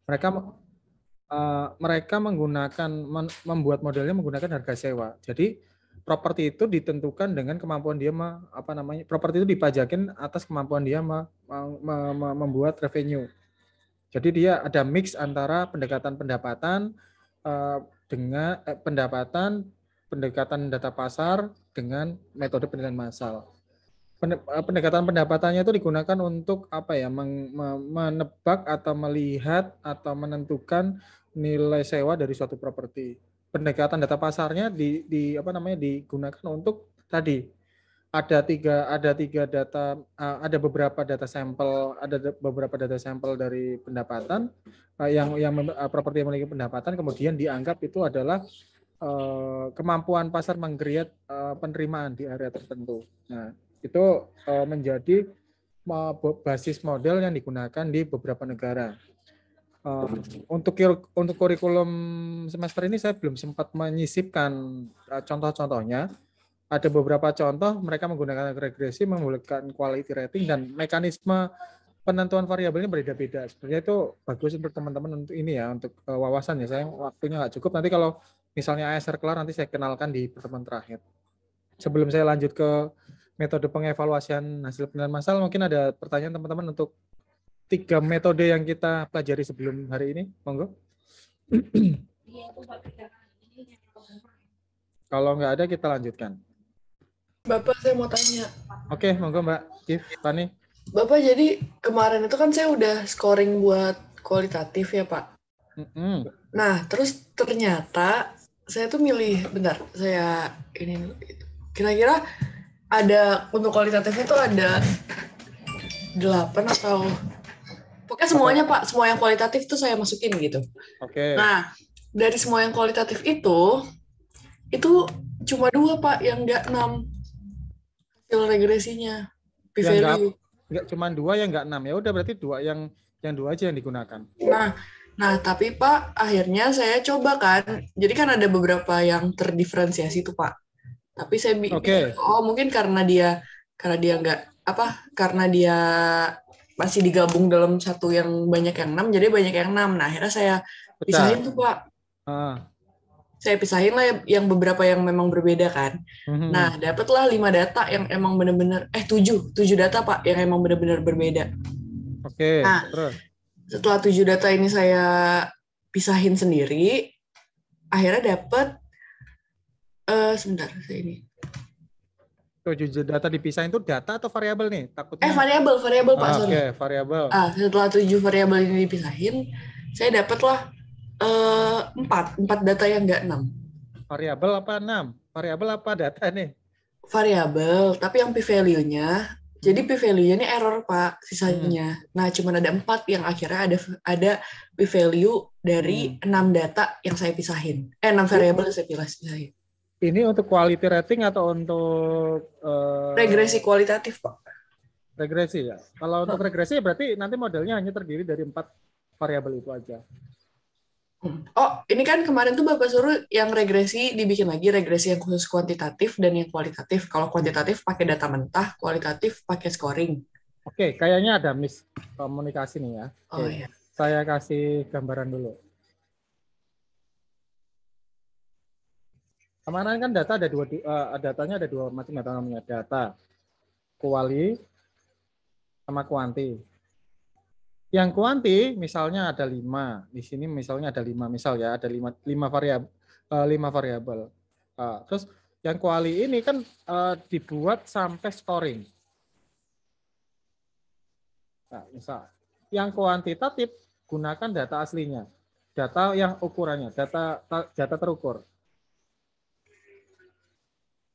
Mereka mereka menggunakan membuat modelnya menggunakan harga sewa. Jadi properti itu ditentukan dengan kemampuan dia properti itu dipajakin atas kemampuan dia membuat revenue. Jadi dia ada mix antara pendekatan pendapatan dengan pendekatan data pasar dengan metode penilaian massal. Pendekatan pendapatannya itu digunakan untuk apa ya, menebak atau melihat atau menentukan nilai sewa dari suatu properti. Pendekatan data pasarnya digunakan untuk tadi ada beberapa data sampel, dari pendapatan properti yang memiliki pendapatan, kemudian dianggap itu adalah kemampuan pasar menggreat penerimaan di area tertentu. Nah, itu menjadi basis model yang digunakan di beberapa negara. Untuk kurikulum semester ini saya belum sempat menyisipkan contoh-contohnya. Ada beberapa contoh mereka menggunakan regresi, menggunakan quality rating, dan mekanisme penentuan variabelnya berbeda-beda. Sebenarnya itu bagus untuk teman-teman untuk ini ya, untuk wawasan ya. Saya waktunya nggak cukup. Nanti kalau misalnya ASR kelar, nanti saya kenalkan di pertemuan terakhir. Sebelum saya lanjut ke metode pengevaluasian hasil penilaian massal, mungkin ada pertanyaan teman-teman untuk 3 metode yang kita pelajari sebelum hari ini. Monggo. Kalau nggak ada, kita lanjutkan. Bapak, saya mau tanya. Oke, monggo Mbak Kif, Tani. Bapak, jadi kemarin itu kan saya udah scoring buat kualitatif ya, Pak. Nah, terus ternyata saya tuh milih, bentar, saya ini kira-kira ada untuk kualitatifnya tuh ada 8 atau pokoknya semuanya Pak, semua yang kualitatif tuh saya masukin gitu. Oke. Nah, dari semua yang kualitatif itu cuma 2 Pak yang nggak 6 hasil regresinya, p-value. Nggak cuma 2 yang nggak 6, ya udah berarti 2 yang 2 aja yang digunakan. Nah, tapi Pak, akhirnya saya coba kan, jadi kan ada beberapa yang terdiferensiasi tuh Pak. Tapi saya mungkin karena dia masih digabung dalam satu yang banyak yang 6, jadi banyak yang 6. Nah, akhirnya saya pisahin tuh Pak. Saya pisahin lah yang beberapa yang memang berbeda kan. Nah, dapatlah 5 data yang emang benar-benar 7 data Pak yang emang benar-benar berbeda. Oke. Nah, terus setelah 7 data ini saya pisahin sendiri, akhirnya dapat sebentar saya ini. 7 data dipisahin itu data atau variabel nih? Takutnya variabel Pak, sorry. Oke, variabel. Setelah 7 variabel ini dipisahin, saya dapatlah 4 data yang enggak 6. Variabel apa 6? Variabel apa data nih? Variabel, tapi yang p-value-nya, jadi p-value-nya ini error Pak, sisanya. Nah, cuma ada 4 yang akhirnya ada p-value dari 6 data yang saya pisahin. 6 variabel yang saya pisahin. Ini untuk quality rating atau untuk regresi kualitatif, Pak? Regresi ya. Kalau untuk regresi berarti nanti modelnya hanya terdiri dari 4 variabel itu aja. Oh, ini kan kemarin tuh Bapak suruh yang regresi dibikin lagi, regresi yang khusus kuantitatif dan yang kualitatif. Kalau kuantitatif pakai data mentah, kualitatif pakai scoring. Oke, kayaknya ada miskomunikasi nih ya. Oh iya. Saya kasih gambaran dulu. Kemarin kan data ada datanya ada 2 macam namanya, data kuali sama kuanti. Yang kuanti misalnya ada 5, di sini misalnya ada 5, misal ya ada 5 variabel. Terus yang kuali ini kan dibuat sampai scoring. Nah, misal yang kuantitatif gunakan data aslinya, data yang ukurannya, data terukur.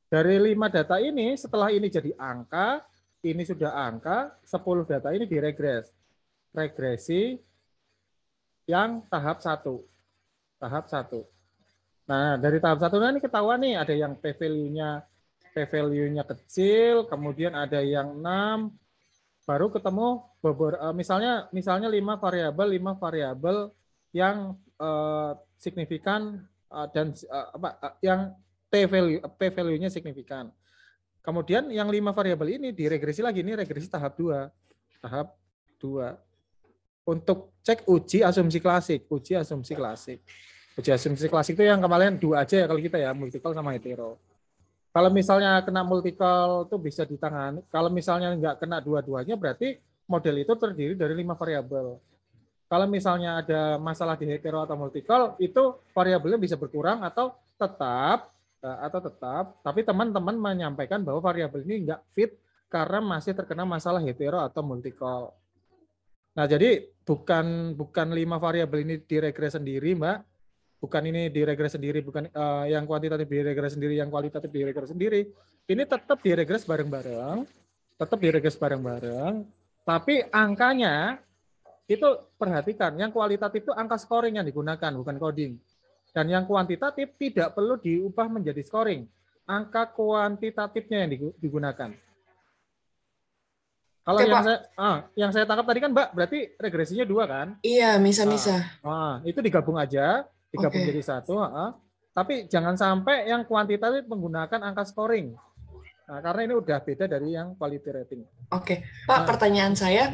Dari 5 data ini, setelah ini jadi angka, ini sudah angka, 10 data ini diregres. Regresi yang tahap 1. Tahap 1. Nah, dari tahap 1 ini ketahuan nih, ada yang p-value-nya kecil, kemudian ada yang 6, baru ketemu misalnya 5 variabel yang signifikan dan yang p-value-nya signifikan. Kemudian yang 5 variabel ini diregresi lagi, ini regresi tahap 2. Tahap 2. untuk cek uji asumsi klasik. Uji asumsi klasik itu yang kemarin 2 aja ya kalau kita ya, multiple sama hetero. Kalau misalnya kena multiple itu bisa ditangani. Kalau misalnya nggak kena dua-duanya berarti model itu terdiri dari 5 variabel. Kalau misalnya ada masalah di hetero atau multiple, itu variabelnya bisa berkurang atau tetap, tapi teman-teman menyampaikan bahwa variabel ini nggak fit karena masih terkena masalah hetero atau multiple. Nah, jadi bukan 5 variabel ini diregres sendiri, Mbak. Bukan ini diregres sendiri, bukan yang kuantitatif diregres sendiri, yang kualitatif diregres sendiri. Ini tetap diregres bareng-bareng, tapi angkanya itu perhatikan, yang kualitatif itu angka scoring yang digunakan, bukan coding. Dan yang kuantitatif tidak perlu diubah menjadi scoring. Angka kuantitatifnya yang digunakan. Kalau Oke, yang saya tangkap tadi kan Mbak, berarti regresinya 2 kan? Iya, misa-misa. Itu digabung aja, digabung jadi 1. Tapi jangan sampai yang kuantitatif menggunakan angka scoring. Nah, karena ini udah beda dari yang quality rating. Oke, Pak, pertanyaan saya,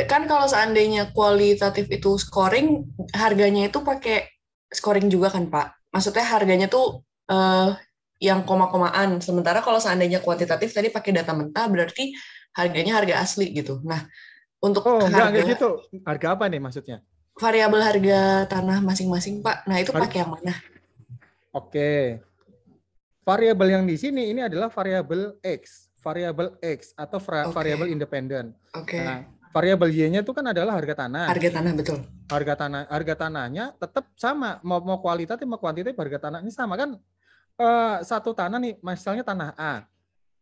kan kalau seandainya kualitatif itu scoring, harganya itu pakai scoring juga kan, Pak? Maksudnya harganya tuh yang koma-komaan. Sementara kalau seandainya kuantitatif tadi pakai data mentah, berarti harganya harga asli gitu. Nah, untuk enggak gitu. Harga apa nih maksudnya? Variabel harga tanah masing-masing, Pak. Nah, itu pakai yang mana? Oke. Variabel yang di sini ini adalah variabel X atau variabel independen. Nah, variabel Y-nya itu kan adalah harga tanah. Harga tanah, betul. Harga tanahnya tetap sama, mau kualitatif mau kuantitatif harga tanahnya sama kan. Satu tanah nih, misalnya tanah A.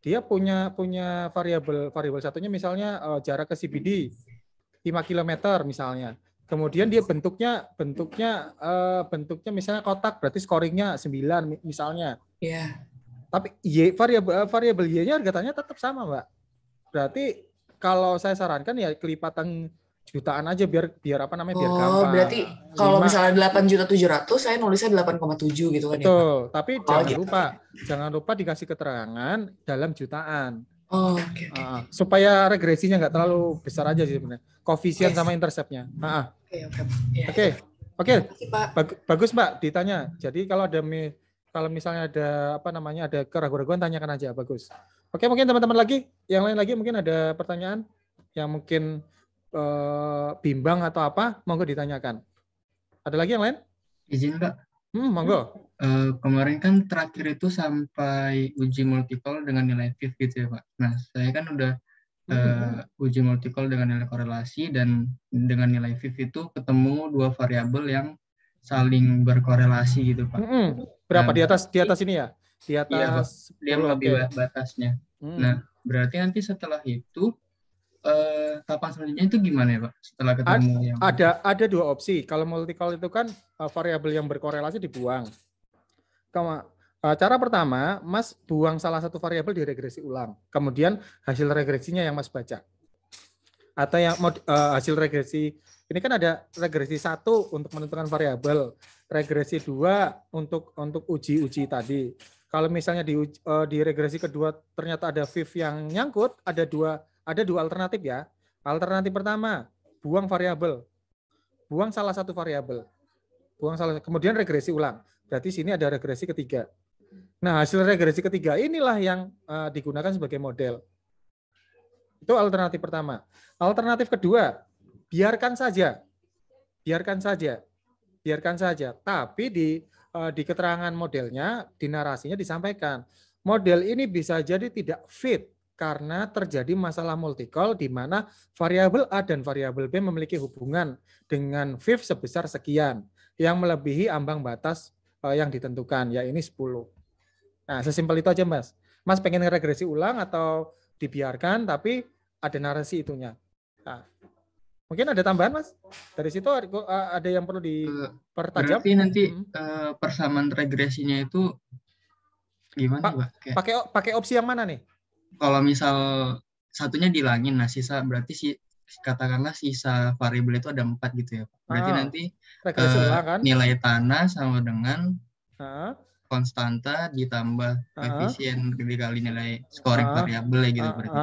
Dia punya variabel satunya misalnya jarak ke CBD 5 km misalnya. Kemudian dia bentuknya misalnya kotak, berarti scoringnya 9 misalnya. Iya. Tapi variabel Y-nya harga tanahnya tetap sama, Mbak. Berarti kalau saya sarankan ya kelipatan jutaan aja biar apa namanya biar gampang. Berarti kalau misalnya 8.700.000 saya nulisnya 8,7 gitu kan. Betul, ya, tapi jangan lupa dikasih keterangan dalam jutaan. Oke. Supaya regresinya nggak terlalu besar aja sih sebenarnya. Koefisien sama interceptnya. Oke. Bagus, Mbak, ditanya. Jadi kalau misalnya ada keraguan-keraguan tanyakan aja, bagus. Oke, mungkin teman-teman yang lain lagi mungkin ada pertanyaan yang mungkin bimbang atau apa, monggo ditanyakan. Ada lagi yang lain? Izin, Pak. Monggo. Kemarin kan terakhir itu sampai uji multiple dengan nilai FIF gitu ya, Pak. Nah, saya kan udah uji multiple dengan nilai korelasi dan dengan nilai FIF itu ketemu 2 variabel yang saling berkorelasi gitu, Pak. Berapa di atas ini ya? Di atas dia melebihi batasnya. Nah, berarti nanti setelah itu kapan selanjutnya itu gimana ya, Pak? Setelah ketemu yang ada 2 opsi. Kalau multiple itu kan variabel yang berkorelasi dibuang. Cara pertama, Mas buang salah satu variabel di regresi ulang. Kemudian hasil regresinya yang Mas baca. Atau yang hasil regresi, ini kan ada regresi 1 untuk menentukan variabel, regresi 2 untuk uji tadi. Kalau misalnya di regresi kedua ternyata ada FIF yang nyangkut, ada dua alternatif ya. Alternatif pertama, buang variabel. Buang salah satu variabel. Kemudian regresi ulang. Berarti sini ada regresi ketiga. Nah, hasil regresi ketiga inilah yang digunakan sebagai model. Itu alternatif pertama. Alternatif kedua, biarkan saja. Tapi di keterangan modelnya, di narasinya disampaikan, model ini bisa jadi tidak fit karena terjadi masalah multiple di mana variabel A dan variabel B memiliki hubungan dengan FIF sebesar sekian yang melebihi ambang batas yang ditentukan, ya ini 10. Nah, sesimpel itu aja, Mas. Mas pengen regresi ulang atau dibiarkan tapi ada narasi itunya. Nah, mungkin ada tambahan, Mas? Dari situ ada yang perlu dipertajam? Berarti nanti persamaan regresinya itu gimana, Pak? Pakai opsi yang mana nih? Kalau misal satunya dihilangin, nah sisa berarti katakanlah sisa variabel itu ada 4 gitu ya, Pak. Berarti nanti kan? nilai tanah sama dengan konstanta ditambah koefisien dikali nilai scoring variabel gitu berarti.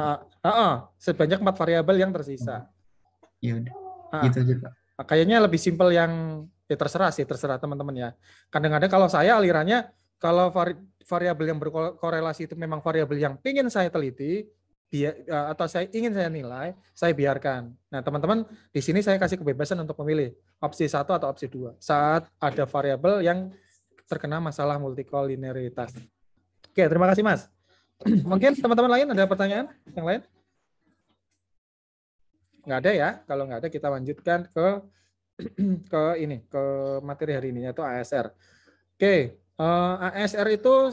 Sebanyak 4 variabel yang tersisa. Ya udah. Gitu aja, Pak. Kayaknya lebih simpel yang terserah teman-teman ya. Kadang-kadang kalau saya alirannya, kalau variabel yang berkorelasi itu memang variabel yang ingin saya teliti, atau ingin saya nilai, saya biarkan. Nah, teman-teman, di sini saya kasih kebebasan untuk memilih opsi 1 atau opsi 2 saat ada variabel yang terkena masalah multikolinearitas. Oke, terima kasih Mas. Mungkin teman-teman lain ada pertanyaan yang lain? Nggak ada ya? Kalau nggak ada, kita lanjutkan ke materi hari ini, yaitu ASR. Oke, ASR itu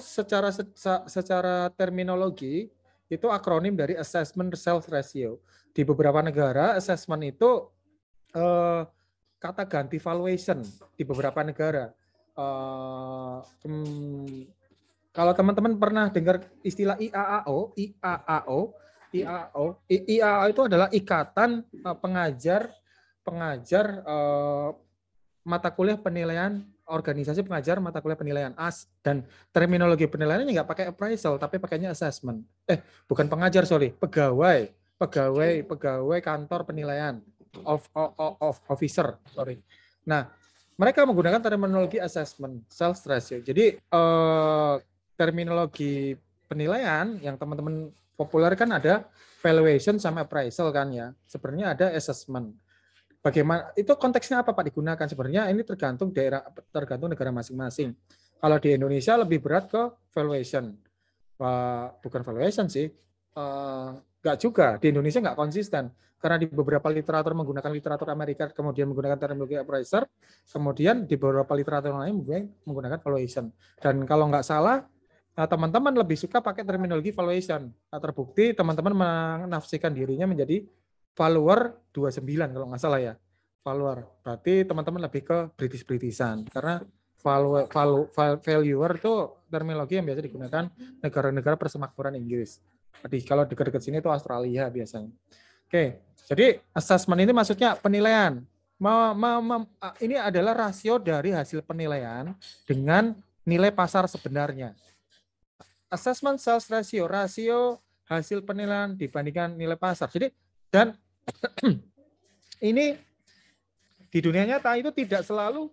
secara terminologi itu akronim dari Assessment Sales Ratio. Di beberapa negara, assessment itu kata ganti valuation di beberapa negara. Kalau teman-teman pernah dengar istilah IAAO itu adalah Ikatan Pengajar mata kuliah penilaian, organisasi pengajar mata kuliah penilaian dan terminologi penilaiannya nggak pakai appraisal tapi pakainya assessment. Bukan pengajar, pegawai kantor penilaian officer. Nah, mereka menggunakan terminologi assessment sales ratio. Jadi terminologi penilaian yang teman-teman populer kan ada valuation sama appraisal kan ya. Sebenarnya ada assessment. Bagaimana itu konteksnya apa Pak digunakan? Sebenarnya ini tergantung negara masing-masing. Kalau di Indonesia lebih berat ke valuation. Bukan valuation sih. Enggak juga. Di Indonesia enggak konsisten. Karena di beberapa literatur menggunakan literatur Amerika, kemudian menggunakan terminologi appraiser, kemudian di beberapa literatur lain menggunakan valuation. Dan kalau enggak salah, teman-teman lebih suka pakai terminologi valuation. Terbukti teman-teman menafsirkan dirinya menjadi valuer 29 kalau nggak salah ya. Valuer. Berarti teman-teman lebih ke British-Britishan. Karena valuer itu terminologi yang biasa digunakan negara-negara persemakmuran Inggris. Jadi kalau dekat-dekat sini itu Australia biasanya. Oke, jadi assessment ini maksudnya penilaian. Ini adalah rasio dari hasil penilaian dengan nilai pasar sebenarnya. Assessment sales ratio, rasio hasil penilaian dibandingkan nilai pasar. Jadi dan ini di dunia nyata itu tidak selalu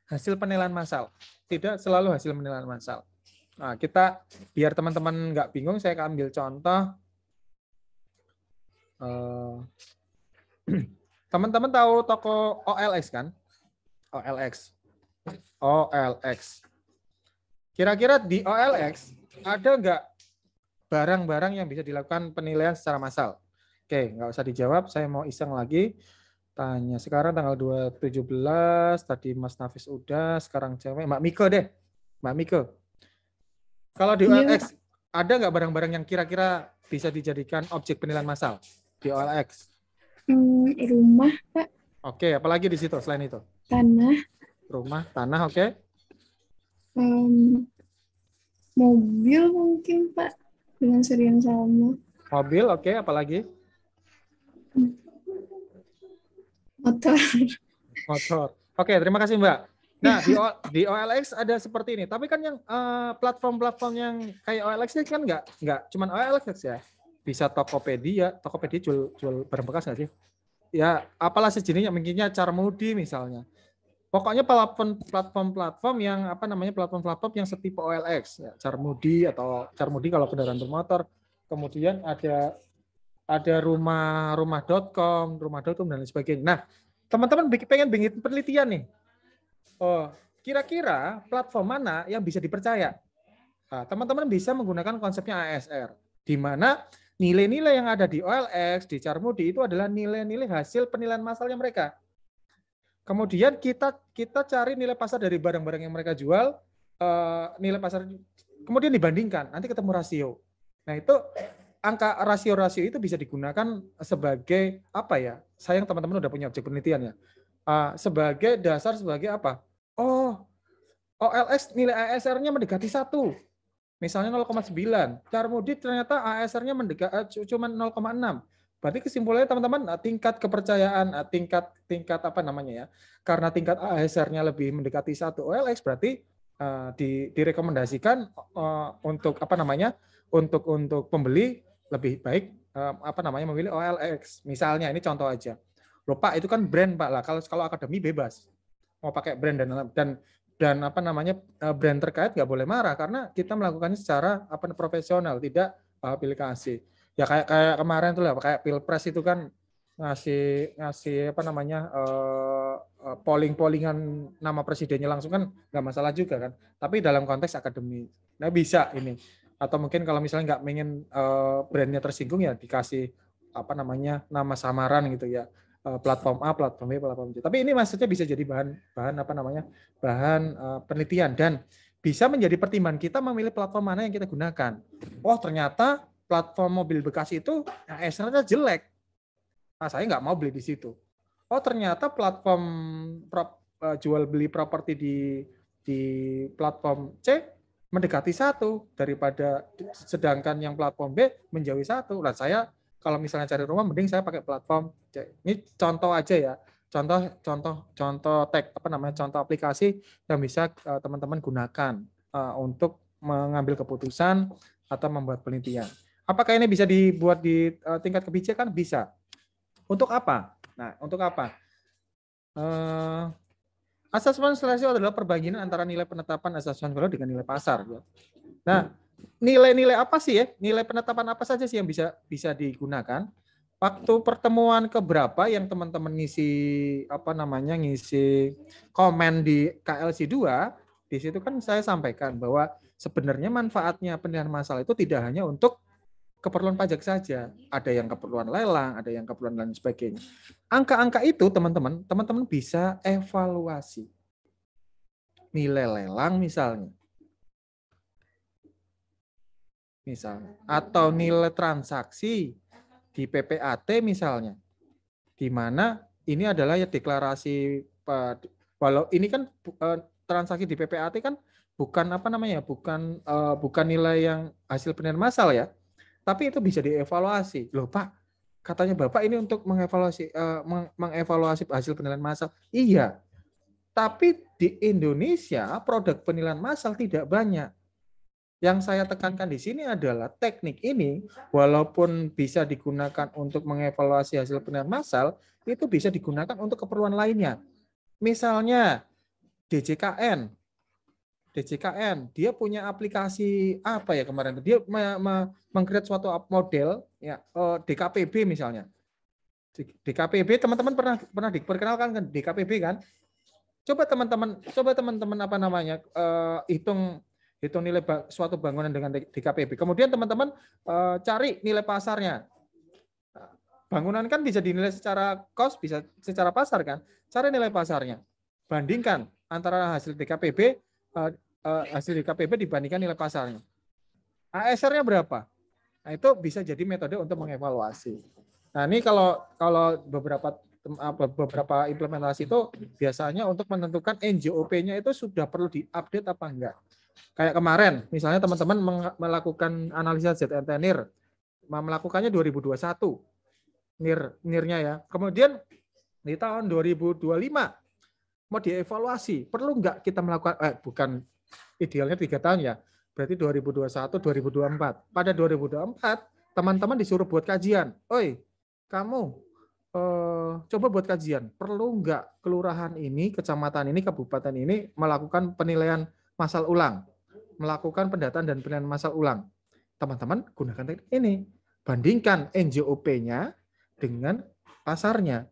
hasil penilaian massal. Tidak selalu hasil penilaian massal. Nah, kita biar teman-teman nggak bingung, saya akan ambil contoh. Teman-teman tahu toko OLX kan? OLX. Kira-kira di OLX ada nggak barang-barang yang bisa dilakukan penilaian secara massal? Oke, nggak usah dijawab. Saya mau iseng lagi. Tanya sekarang tanggal 17, tadi Mas Nafis udah, sekarang cewek. Mbak Miko deh. Mbak Miko. Kalau di OLX, ada nggak barang-barang yang kira-kira bisa dijadikan objek penilaian massal di OLX? Rumah, Pak. Oke, apalagi di situ selain itu? Tanah. Rumah, tanah, oke. Mobil mungkin, Pak. Dengan seri yang sama. Mobil, oke. Apalagi? Motor. Oke, terima kasih Mbak. Nah, di OLX ada seperti ini. Tapi kan yang platform-platform yang kayak OLX ini kan nggak cuma OLX ya. Bisa Tokopedia jual barang bekas nggak sih? Ya, apalah sejenisnya, mungkinnya Carmudi misalnya. Pokoknya platform-platform yang platform-platform yang setipe OLX, ya, Carmudi kalau kendaraan bermotor. Kemudian ada rumah.com dan lain sebagainya. Nah, teman-teman pengen bikin penelitian nih. Kira-kira platform mana yang bisa dipercaya? Nah, teman-teman bisa menggunakan konsepnya ASR, di mana nilai-nilai yang ada di OLX, di Carmudi itu adalah nilai-nilai hasil penilaian massalnya mereka. Kemudian kita cari nilai pasar dari barang-barang yang mereka jual, nilai pasar, kemudian dibandingkan, nanti ketemu rasio. Nah, itu angka rasio-rasio itu bisa digunakan sebagai apa ya? Sayang teman-teman udah punya objek penelitian ya. Sebagai dasar, sebagai apa? OLX nilai ASR-nya mendekati 1. Misalnya 0,9. Carmudi ternyata ASR-nya cuma 0,6. Berarti kesimpulannya teman-teman, tingkat kepercayaan, tingkat apa namanya ya? Karena tingkat ASR-nya lebih mendekati 1 OLX, berarti direkomendasikan untuk apa namanya? Untuk pembeli lebih baik memilih OLX. Misalnya ini contoh aja. Loh Pak, itu kan brand Pak lah. Kalau akademi bebas mau pakai brand dan apa namanya brand terkait nggak boleh marah karena kita melakukannya secara profesional, tidak pilih kasih. Ya kayak kemarin tuh lah, kayak Pilpres itu kan ngasih apa namanya pollingan nama presidennya langsung kan nggak masalah juga kan. Tapi dalam konteks akademi, nah bisa ini. Atau mungkin kalau misalnya nggak ingin brandnya tersinggung ya dikasih apa namanya nama samaran gitu ya, platform A, platform B, platform C. Tapi ini maksudnya bisa jadi bahan apa namanya bahan penelitian dan bisa menjadi pertimbangan kita memilih platform mana yang kita gunakan. Oh ternyata platform mobil bekas itu ASR-nya jelek. Nah, saya nggak mau beli di situ. Oh ternyata platform jual beli properti di platform C mendekati 1 daripada sedangkan yang platform B menjauhi 1. Nah saya kalau misalnya cari rumah mending saya pakai platform C. Ini contoh aja ya. Contoh contoh aplikasi yang bisa teman-teman gunakan untuk mengambil keputusan atau membuat penelitian. Apakah ini bisa dibuat di tingkat kebijakan? Bisa. Untuk apa? Nah, untuk apa? Assessment ratio adalah perbandingan antara nilai penetapan assessment value dengan nilai pasar. Nah, nilai-nilai apa sih ya? Nilai penetapan apa saja sih yang bisa digunakan? Waktu pertemuan keberapa yang teman-teman ngisi komen di KLC 2, di situ kan saya sampaikan bahwa sebenarnya manfaatnya penilaian masalah itu tidak hanya untuk keperluan pajak saja, ada yang keperluan lelang, ada yang keperluan lain sebagainya. Angka-angka itu teman-teman bisa evaluasi. Nilai lelang misalnya, atau nilai transaksi di PPAT misalnya, di mana ini adalah ya deklarasi, walau ini kan transaksi di PPAT kan bukan nilai yang hasil penilaian massal ya. Tapi itu bisa dievaluasi. Loh Pak, katanya Bapak ini untuk mengevaluasi hasil penilaian massal. Iya. Tapi di Indonesia produk penilaian massal tidak banyak. Yang saya tekankan di sini adalah teknik ini walaupun bisa digunakan untuk mengevaluasi hasil penilaian massal, itu bisa digunakan untuk keperluan lainnya. Misalnya DJKN, dia punya aplikasi apa ya kemarin? Dia meng-create suatu model ya DKPB misalnya. DKPB teman-teman pernah diperkenalkan kan DKPB kan? Coba teman-teman apa namanya hitung nilai suatu bangunan dengan DKPB. Kemudian teman-teman cari nilai pasarnya. Bangunan kan bisa dinilai secara cost, bisa secara pasar kan? Cari nilai pasarnya. Bandingkan antara hasil DKPB dibandingkan nilai pasarnya. ASR-nya berapa? Nah, itu bisa jadi metode untuk mengevaluasi. Nah, ini kalau beberapa implementasi itu biasanya untuk menentukan NJOP-nya itu sudah perlu diupdate apa enggak. Kayak kemarin, misalnya teman-teman melakukan analisa ZNT-NIR, melakukannya 2021, NIR-nya ya. Kemudian di tahun 2025, mau dievaluasi, perlu enggak kita melakukan, bukan idealnya 3 tahun ya, berarti 2021, 2024. Pada 2024, teman-teman disuruh buat kajian. Oi, kamu coba buat kajian. Perlu enggak kelurahan ini, kecamatan ini, kabupaten ini melakukan penilaian massal ulang, melakukan pendataan dan penilaian massal ulang. Teman-teman gunakan teknik ini. Bandingkan NJOP-nya dengan pasarnya.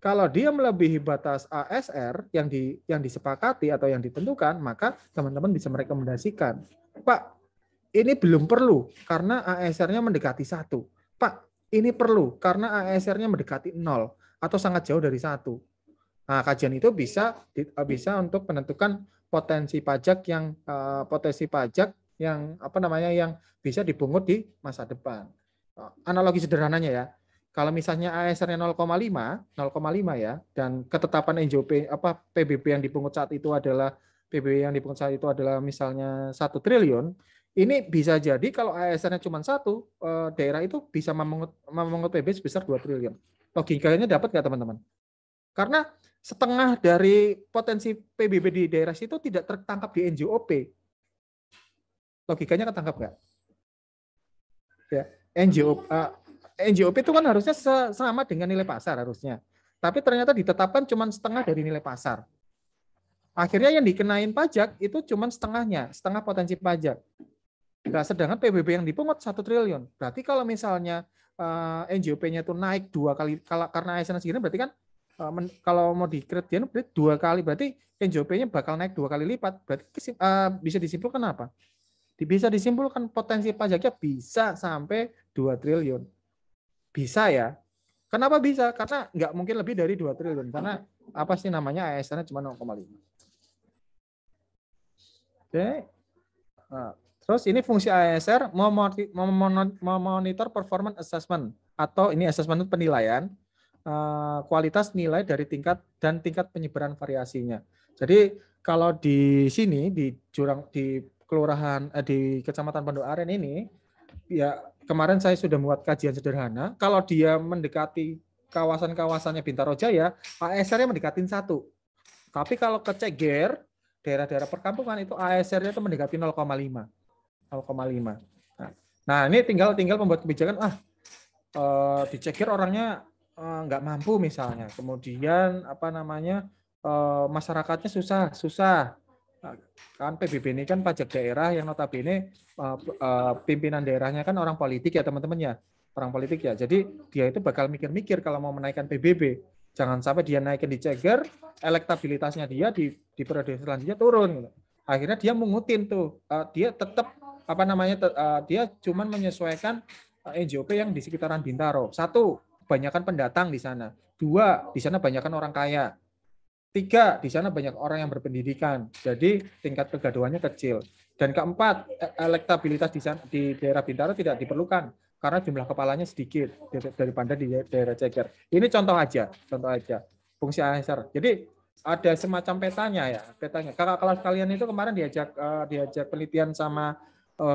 Kalau dia melebihi batas ASR yang disepakati atau yang ditentukan, maka teman-teman bisa merekomendasikan, Pak, ini belum perlu karena ASR-nya mendekati 1. Pak, ini perlu karena ASR-nya mendekati 0 atau sangat jauh dari 1. Nah, kajian itu bisa untuk menentukan potensi pajak yang yang bisa dipungut di masa depan. Analogi sederhananya ya. Kalau misalnya ASR-nya 0,5 ya, dan ketetapan NJOP PBB yang dipungut saat itu adalah misalnya 1 triliun, ini bisa jadi kalau ASR-nya cuma 1, daerah itu bisa memungut PBB sebesar 2 triliun. Logikanya dapat nggak teman-teman? Karena setengah dari potensi PBB di daerah situ tidak tertangkap di NJOP. Logikanya ketangkap nggak? Ya, NJOP itu kan harusnya sama dengan nilai pasar harusnya. tapi ternyata ditetapkan cuma setengah dari nilai pasar. Akhirnya yang dikenain pajak itu cuma setengahnya, setengah potensi pajak. Nah, sedangkan PBB yang dipungut 1 triliun. Berarti kalau misalnya NJOP-nya itu naik 2 kali, karena ASN segini berarti kan kalau mau di-create berarti 2 kali, berarti NJOP-nya bakal naik 2 kali lipat. Berarti bisa disimpulkan apa? Bisa disimpulkan potensi pajaknya bisa sampai 2 triliun. Bisa ya. Kenapa bisa? Karena nggak mungkin lebih dari 2 triliun. Karena apa sih namanya ASN-nya cuma 0,5. Oke. Nah, terus ini fungsi ASR memonitor performance assessment, atau ini assessment itu penilaian kualitas nilai dari tingkat penyebaran variasinya. Jadi kalau di sini di kelurahan di Kecamatan Pondok Aren ini, ya kemarin saya sudah membuat kajian sederhana. Kalau dia mendekati kawasan-kawasannya Bintaro Jaya, ASR-nya mendekatin 1. Tapi kalau ke Ceger, daerah-daerah perkampungan itu ASR-nya itu mendekati 0,5. Nah, ini tinggal membuat kebijakan. Di Ceger orangnya nggak mampu misalnya. Kemudian masyarakatnya susah. Kan PBB ini kan pajak daerah yang notabene pimpinan daerahnya kan orang politik ya teman-teman ya. Orang politik ya. Jadi dia itu bakal mikir-mikir kalau mau menaikkan PBB. Jangan sampai dia naikin di Ceger, elektabilitasnya dia di periode selanjutnya turun. Akhirnya dia mengutin tuh. Dia tetap dia cuman menyesuaikan NJOP yang di sekitaran Bintaro. 1, kebanyakan pendatang di sana. 2, di sana banyakkan orang kaya. 3, di sana banyak orang yang berpendidikan. Jadi tingkat kegaduhannya kecil. Dan keempat, elektabilitas di daerah Bintaro tidak diperlukan karena jumlah kepalanya sedikit daripada di daerah Ceger. Ini contoh aja fungsi ASR. Jadi ada semacam petanya. Kakak kelas kalian itu kemarin diajak penelitian sama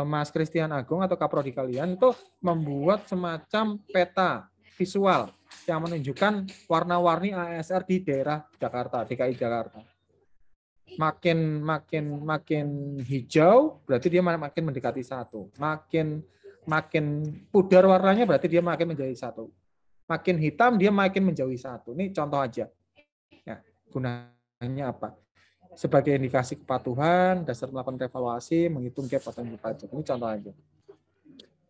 Mas Christian Agung atau kaprodi kalian itu membuat semacam peta visual yang menunjukkan warna-warni ASR di daerah Jakarta, DKI Jakarta. Makin hijau berarti dia makin mendekati 1. Makin pudar warnanya berarti dia makin menjadi 1. Makin hitam dia makin menjauhi 1. Ini contoh aja. Ya, gunanya apa? Sebagai indikasi kepatuhan, dasar melakukan evaluasi, menghitung gap potensi pajak. Ini contoh aja.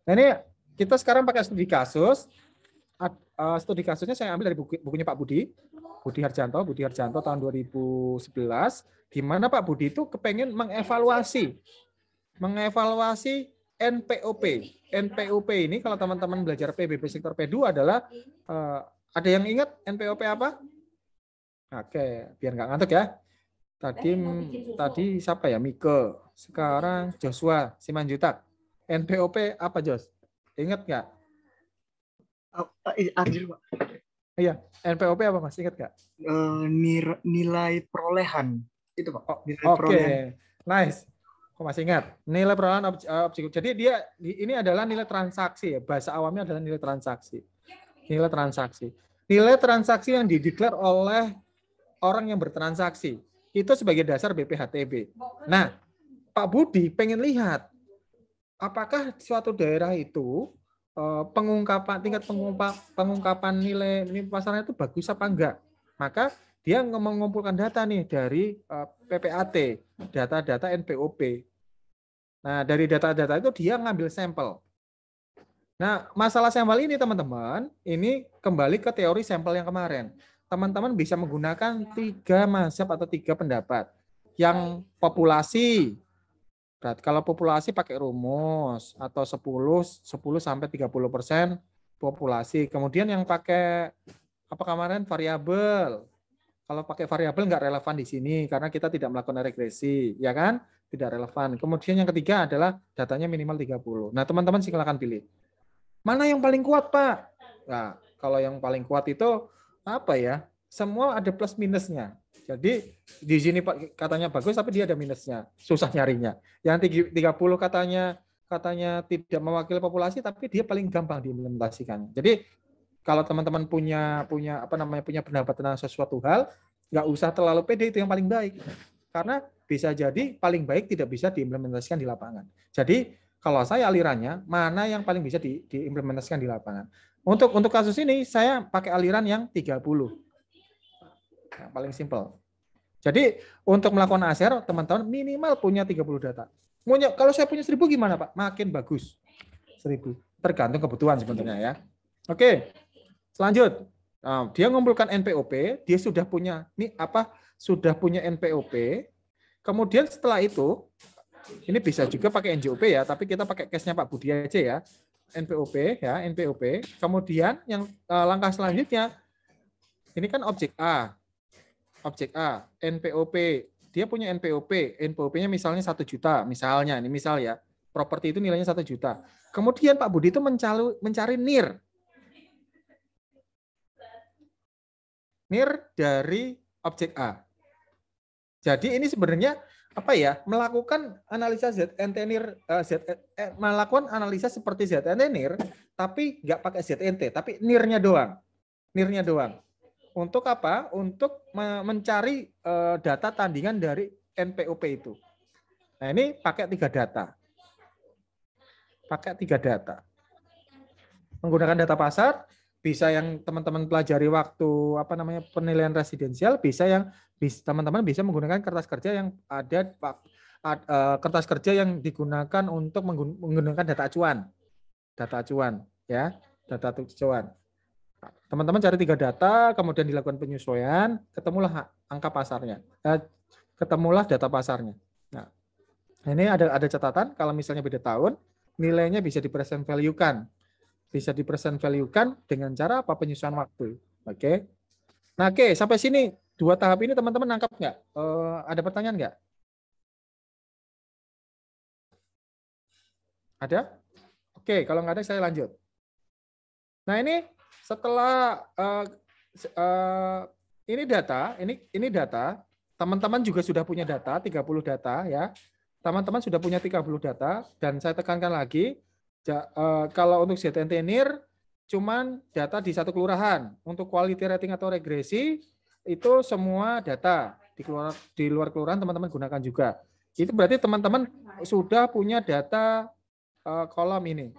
Nah, ini kita sekarang pakai studi kasus. Studi kasusnya saya ambil dari bukunya Pak Budi Harjanto tahun 2011, di mana Pak Budi itu kepengen mengevaluasi NPOP. NPOP ini kalau teman-teman belajar PBB sektor P2 adalah ada yang ingat NPOP apa? Oke, biar nggak ngantuk ya. Tadi siapa ya? Mike. Sekarang Joshua Simanjutak. NPOP apa, Jos? Ingat nggak? Anjir, Pak. Iya, NPOP apa Mas? Ingat nggak? Nilai perolehan. Itu, Pak. Oke. Nice. Kok masih ingat? Nilai perolehan objek. Jadi ini adalah nilai transaksi ya. Bahasa awamnya adalah nilai transaksi. Nilai transaksi yang dideklar oleh orang yang bertransaksi. Itu sebagai dasar BPHTB. Nah, Pak Budi pengen lihat apakah suatu daerah itu tingkat pengungkapan nilai pasarnya itu bagus apa enggak. Maka dia mengumpulkan data nih dari PPAT, data-data NPOP. Nah, dari data-data itu dia ngambil sampel. Nah, masalah sampel ini teman-teman, ini kembali ke teori sampel yang kemarin. Teman-teman bisa menggunakan 3 mazhab atau 3 pendapat. Yang populasi, berarti kalau populasi pakai rumus atau 10 sampai 30% populasi. Kemudian yang pakai apa kemarin variabel. Kalau pakai variabel nggak relevan di sini karena kita tidak melakukan regresi, ya kan? Tidak relevan. Kemudian yang ketiga adalah datanya minimal 30. Nah, teman-teman silakan pilih. Mana yang paling kuat, Pak? Nah, kalau yang paling kuat itu apa ya? Semua ada plus minusnya. Jadi di sini Pak katanya bagus tapi dia ada minusnya. Susah nyarinya. Yang 30 katanya tidak mewakili populasi tapi dia paling gampang diimplementasikan. Jadi kalau teman-teman punya pendapat tentang sesuatu hal, nggak usah terlalu pede, itu yang paling baik. Karena bisa jadi paling baik tidak bisa diimplementasikan di lapangan. Jadi kalau saya alirannya, mana yang paling bisa diimplementasikan di lapangan. Untuk kasus ini, saya pakai aliran yang 30. Yang paling simpel. Jadi untuk melakukan ASR, teman-teman minimal punya 30 data. Kalau saya punya 1000 gimana Pak? Makin bagus. 1000. Tergantung kebutuhan sebenarnya ya. Oke. Selanjut. Nah, dia mengumpulkan NPOP, dia sudah punya sudah punya NPOP. Kemudian setelah itu, ini bisa juga pakai NJOP ya, tapi kita pakai case-nya Pak Budi aja ya. NPOP ya, NPOP. Kemudian yang langkah selanjutnya, ini kan objek A. Objek A, NPOP. Dia punya NPOP. NPOP-nya misalnya 1 juta, misalnya. Ini misal ya. Properti itu nilainya 1 juta. Kemudian Pak Budi itu mencari NIR. NIR dari objek A. Jadi ini sebenarnya melakukan analisa ZNT NIR, melakukan analisa seperti ZNT NIR, tapi nggak pakai ZNT, tapi NIR-nya doang. NIR-nya doang. Untuk apa? Untuk mencari data tandingan dari NPOP itu. Nah ini pakai 3 data. Pakai 3 data. Menggunakan data pasar, bisa yang teman-teman pelajari waktu penilaian residensial, bisa yang teman-teman bisa menggunakan kertas kerja yang ada kertas kerja yang digunakan untuk menggunakan data acuan. Data acuan ya, data acuan. Teman-teman cari 3 data, kemudian dilakukan penyesuaian, ketemulah angka pasarnya, ketemulah data pasarnya. Nah, ini ada catatan kalau misalnya beda tahun, nilainya bisa di-present value-kan. Bisa di-present value-kan dengan cara apa? Penyesuaian waktu. Oke. Nah, oke, sampai sini 2 tahap ini teman-teman nangkap nggak? Ada pertanyaan nggak? Ada? Oke, kalau nggak ada saya lanjut. Nah, ini setelah ini data, teman-teman juga sudah punya data, 30 data ya. Teman-teman sudah punya 30 data, dan saya tekankan lagi, kalau untuk ZNT NIR, cuman data di 1 kelurahan. Untuk quality rating atau regresi, itu semua data. Di luar kelurahan teman-teman gunakan juga. Itu berarti teman-teman sudah punya data kolom ini.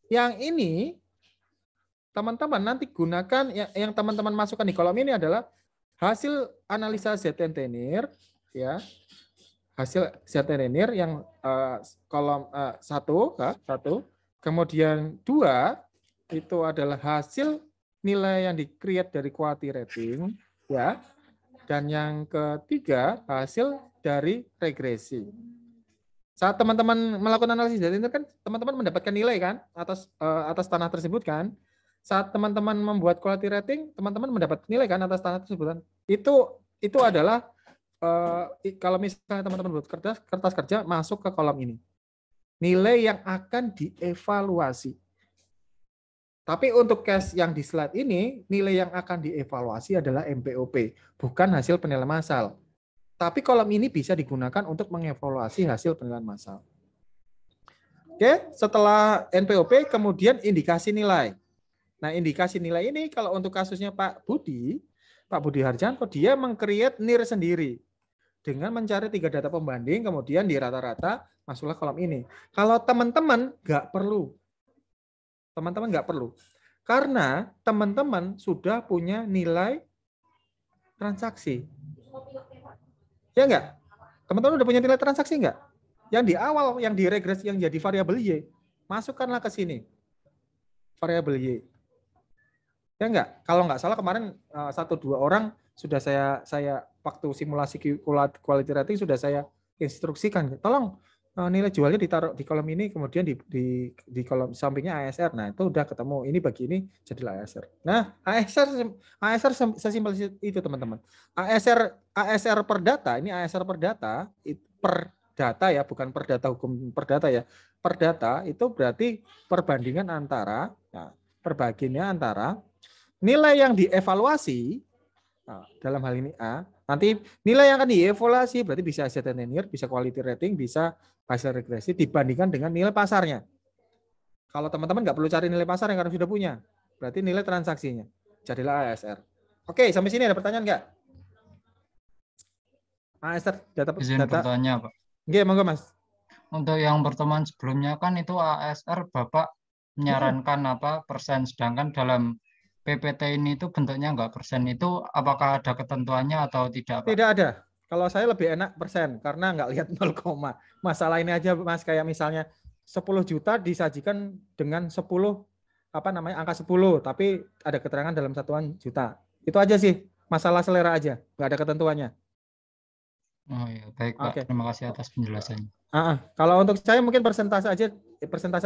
Yang ini, teman-teman nanti gunakan, yang teman-teman masukkan di kolom ini adalah hasil analisa ZNT NIR, ya. Hasil ZNT NIR yang kolom 1, kemudian 2 itu adalah hasil nilai yang di-create dari quality rating, ya. Dan yang ketiga hasil dari regresi. Saat teman-teman melakukan analisis ZNT NIR kan teman-teman mendapatkan nilai kan atas tanah tersebut kan. Saat teman-teman membuat quality rating, teman-teman mendapat nilai kan atas tanah tersebut kan. Itu adalah kalau misalnya teman-teman buat kertas kerja masuk ke kolom ini. Nilai yang akan dievaluasi. Tapi untuk case yang di slide ini, nilai yang akan dievaluasi adalah MPOP, bukan hasil penilaian massal. Tapi kolom ini bisa digunakan untuk mengevaluasi hasil penilaian massal. Oke, setelah NPOP kemudian indikasi nilai. Nah, indikasi nilai ini kalau untuk kasusnya Pak Budi Harjanto, dia meng-create NIR sendiri dengan mencari 3 data pembanding, kemudian di rata-rata masuklah kolom ini. Kalau teman-teman nggak perlu. Teman-teman nggak perlu. Karena teman-teman sudah punya nilai transaksi. Ya nggak? Teman-teman udah punya nilai transaksi nggak? Yang di awal, yang di regresi, yang jadi variabel Y, masukkanlah ke sini. Variabel Y. Ya enggak? Kalau nggak salah kemarin 1-2 orang sudah saya waktu simulasi quality rating sudah saya instruksikan. Tolong nilai jualnya ditaruh di kolom ini, kemudian di kolom sampingnya ASR. Nah, itu udah ketemu. Ini bagi ini jadilah ASR. Nah, ASR sesimpel itu, teman-teman. ASR per data, ini ASR per data ya, bukan per data hukum perdata ya. Per data itu berarti perbandingan antara, perbagiannya antara nilai yang dievaluasi, dalam hal ini A, nanti nilai yang akan dievaluasi berarti bisa ZNT NIR, bisa quality rating, bisa hasil regresi dibandingkan dengan nilai pasarnya. Kalau teman-teman nggak perlu cari nilai pasar yang karena sudah punya, berarti nilai transaksinya. Jadilah ASR. Oke, sampai sini ada pertanyaan nggak? ASR data. Bertanya, Pak. Oke, monggo Mas. Untuk yang pertemuan sebelumnya kan itu ASR Bapak menyarankan persen, sedangkan dalam PPT ini itu bentuknya nggak persen, itu apakah ada ketentuannya atau tidak, Pak? Tidak ada. Kalau saya lebih enak persen karena nggak lihat 0, masalah ini aja Mas, kayak misalnya 10 juta disajikan dengan 10 angka 10 tapi ada keterangan dalam satuan juta. Itu aja sih, masalah selera aja, nggak ada ketentuannya. Oh ya, baik Pak. Oke. Terima kasih atas penjelasannya. Kalau untuk saya mungkin persentase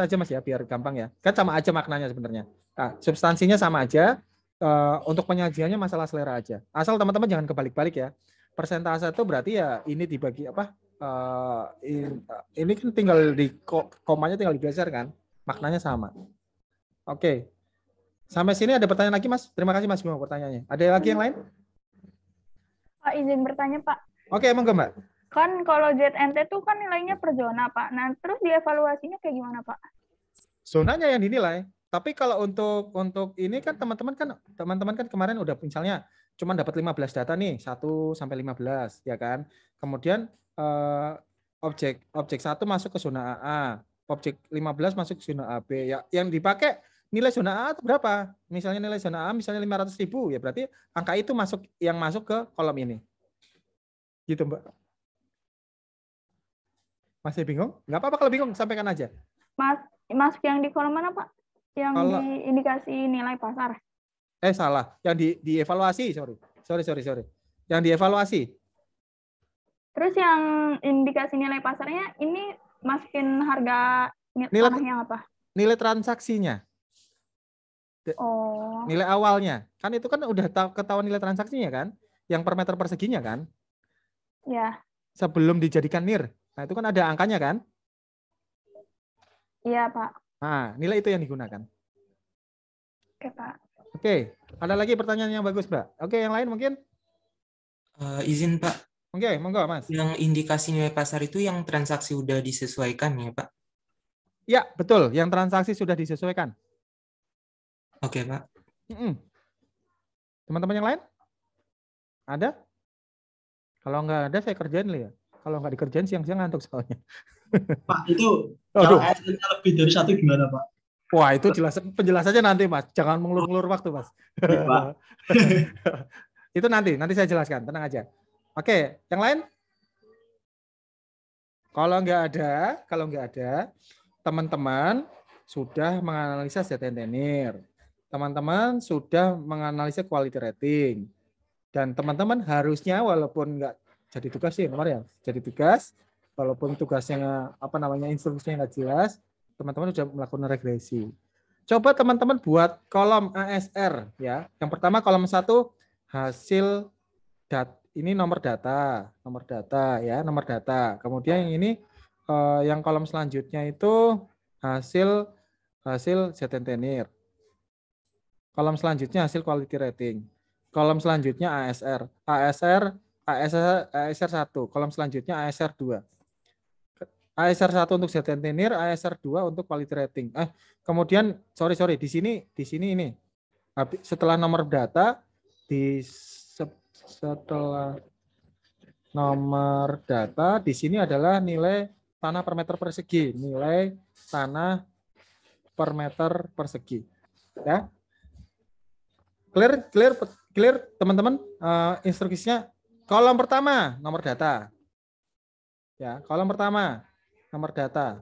aja Mas ya, biar gampang ya. Kan sama aja maknanya sebenarnya. Nah, substansinya sama aja. Untuk penyajiannya masalah selera aja. Asal teman-teman jangan kebalik-balik ya. Persentase itu berarti ya ini dibagi apa? Ini kan tinggal di komanya tinggal digeser kan. Maknanya sama. Oke. Sampai sini ada pertanyaan lagi Mas? Terima kasih Mas Bimo pertanyaannya. Ada lagi yang lain? Pak, izin bertanya Pak. Oke, monggo Mbak. Kan kalau ZNT itu kan nilainya per zona Pak. Nah, terus dievaluasinya kayak gimana Pak? Zonanya yang dinilai. Tapi kalau untuk ini kan teman-teman kan kemarin udah misalnya cuma dapat 15 data nih, 1 sampai 15 ya kan. Kemudian objek 1 masuk ke zona AA, objek 15 masuk ke zona AB. Ya, yang dipakai nilai zona A itu berapa? Misalnya nilai zona A misalnya 500.000 ya berarti angka itu masuk ke kolom ini. Gitu, Mbak. Masih bingung? Nggak apa-apa kalau bingung, sampaikan aja. Masuk yang di kolom mana, Pak? Yang di indikasi nilai pasar. Salah. Yang dievaluasi, sorry. Yang dievaluasi. Terus yang indikasi nilai pasarnya ini masukin harga tanahnya apa? Nilai transaksinya. Oh. Nilai awalnya. Kan itu kan udah ketahuan nilai transaksinya kan? Yang per meter perseginya kan? Ya. Sebelum dijadikan NIR. Nah, itu kan ada angkanya kan? Iya, Pak. Nah, nilai itu yang digunakan. Oke, Pak. Oke, ada lagi pertanyaan yang bagus, Mbak. Oke, yang lain mungkin? Izin, Pak. Oke, monggo, Mas. Yang indikasi nilai pasar itu yang transaksi udah disesuaikan ya, Pak? Ya, betul. Yang transaksi sudah disesuaikan. Oke, Pak. Teman-teman yang lain? Ada? Kalau nggak ada, saya kerjain ya. Kalau nggak dikerjain siang-siang ngantuk soalnya. Pak, itu kalau ASN-nya lebih dari 1 gimana, Pak? Wah, itu penjelasannya nanti, Mas. Jangan mengulur-ulur waktu, Mas. Pak. Itu nanti saya jelaskan. Tenang aja. Oke, yang lain? Kalau nggak ada, teman-teman sudah menganalisa ZNT NIR. Teman-teman sudah menganalisa quality rating. Dan teman-teman harusnya walaupun nggak jadi tugas sih kemarin ya, jadi tugas walaupun tugasnya instruksinya nggak jelas, teman-teman sudah melakukan regresi. Coba teman-teman buat kolom ASR ya. Yang pertama kolom 1 hasil ini nomor data ya, nomor data. Kemudian yang ini yang kolom selanjutnya itu hasil ZNT NIR. Kolom selanjutnya hasil quality rating. Kolom selanjutnya ASR 1, kolom selanjutnya ASR 2. ASR 1 untuk ZNT NIR, ASR 2 untuk quality rating. Kemudian sorry di sini ini. Setelah nomor data setelah nomor data di sini adalah nilai tanah per meter persegi, nilai tanah per meter persegi. Ya. Clear teman-teman, instruksinya kolom pertama nomor data. Ya, kolom pertama nomor data.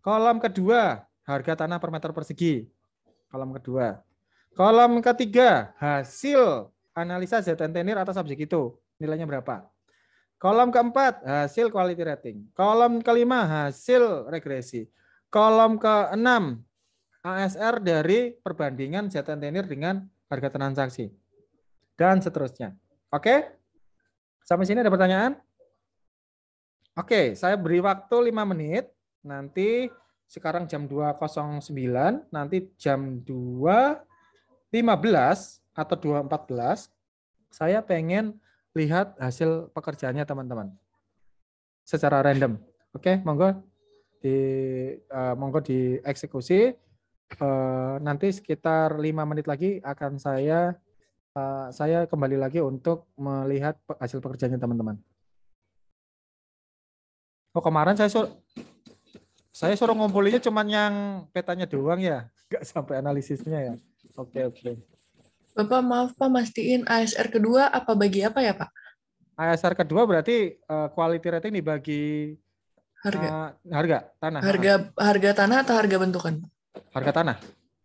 Kolom kedua harga tanah per meter persegi. Kolom kedua. Kolom ketiga hasil analisa ZNT NIR atas objek itu. Nilainya berapa? Kolom keempat hasil quality rating. Kolom kelima hasil regresi. Kolom keenam ASR dari perbandingan ZNT NIR dengan harga transaksi. Dan seterusnya. Oke? Sampai sini ada pertanyaan? Oke, saya beri waktu 5 menit. Nanti sekarang jam 2.09, nanti jam 2.15 atau 2.14, saya pengen lihat hasil pekerjaannya teman-teman. Secara random. Oke, monggo dieksekusi. Nanti sekitar 5 menit lagi akan saya kembali lagi untuk melihat hasil pekerjaannya teman-teman. Oh, kemarin saya suruh ngumpulinnya cuman yang petanya doang ya, nggak sampai analisisnya ya. Oke. Bapak maaf Pak, mastiin ASR kedua apa bagi apa ya Pak? ASR kedua berarti quality rating dibagi harga tanah. Harga tanah atau harga bentukan? Harga tanah.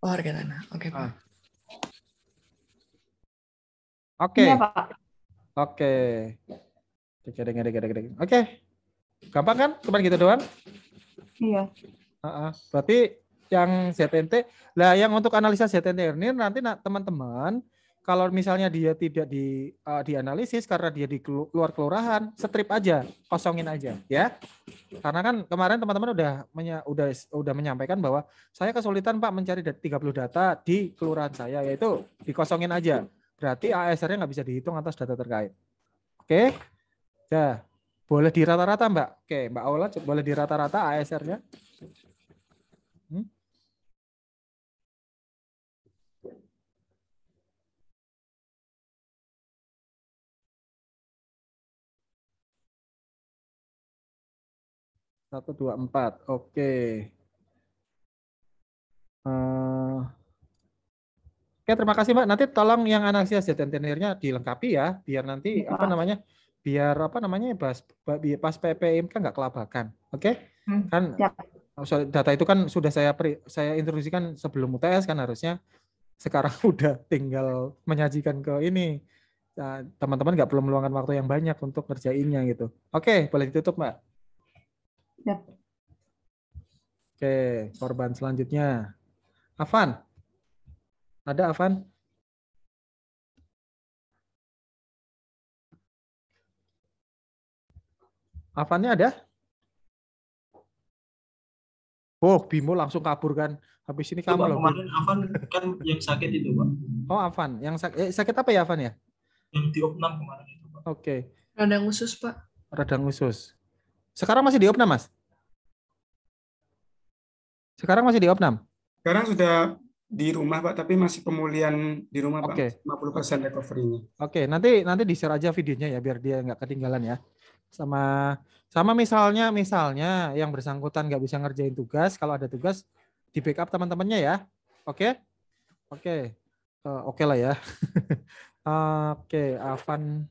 Oh, harga tanah. Oke, Pak. Oke. Iya, Pak. Oke. Oke. Gampang kan? Cuma gitu doang? Iya. Berarti yang ZNT, lah yang untuk analisa ZNT ini nanti teman-teman kalau misalnya dia tidak dianalisis karena dia di luar kelurahan, strip aja, kosongin aja ya. Karena kan kemarin teman-teman udah menyampaikan bahwa saya kesulitan Pak mencari 30 data di kelurahan saya, yaitu dikosongin aja. Berarti ASR-nya nggak bisa dihitung atas data terkait. Oke. Ya, boleh di rata-rata Mbak. Oke, Mbak Aula boleh di rata-rata ASR-nya. 1, 2, 4. Oke. Oke, terima kasih Mbak. Nanti tolong yang analisis ZNT-nya dilengkapi ya, biar nanti pas PPIMK nggak kelabakan. Oke? Kan data itu kan sudah saya introduksikan sebelum UTS kan harusnya. Sekarang udah tinggal menyajikan ke ini. Nah, teman-teman nggak perlu meluangkan waktu yang banyak untuk kerjainnya gitu. Oke, boleh ditutup Mbak. Ya. Oke, korban selanjutnya. Afan. Ada Afan? Afannya ada? Oh, Bimo langsung kabur kan. Habis ini kamu loh. Kemarin Afan kan yang sakit itu, Pak. Oh, Afan. Yang sakit apa ya, Afan ya? Yang diopnam kemarin itu, Pak. Oke. Radang usus, Pak. Radang usus. Sekarang masih diopnam, Mas? Sekarang masih diopnam? Sekarang sudah di rumah Pak, tapi masih pemulihan di rumah Pak, 50% recovery-nya. Oke, nanti di-share aja videonya ya biar dia nggak ketinggalan ya. Sama misalnya yang bersangkutan nggak bisa ngerjain tugas, kalau ada tugas di backup teman-temannya ya. Oke? Oke lah ya. Oke, Afan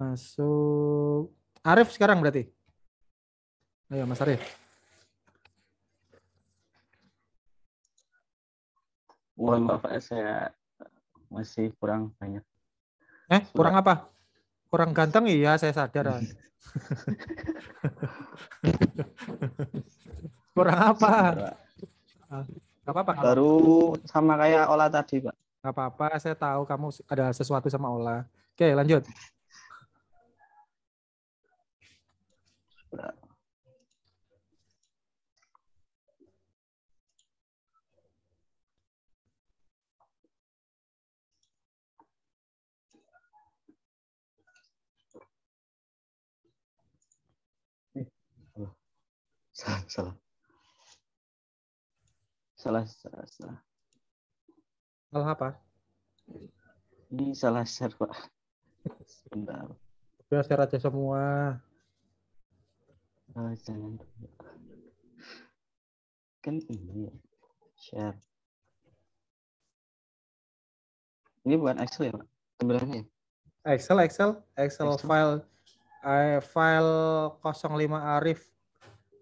masuk. Arif sekarang berarti. Ayo Mas Arif. Mohon maaf Pak, saya masih kurang banyak. Kurang apa? Kurang ganteng iya, saya sadar. Kurang apa? Gak apa-apa. Baru sama kayak Ola tadi Pak. Gak apa-apa, saya tahu kamu ada sesuatu sama Ola. Oke, lanjut. Salah. Salah apa? Ini salah share Pak. Sebentar. Udah share aja semua. Jangan. Kan ini share. Ini bukan Excel ya Pak? Sebenarnya ya? Excel file 05 Arif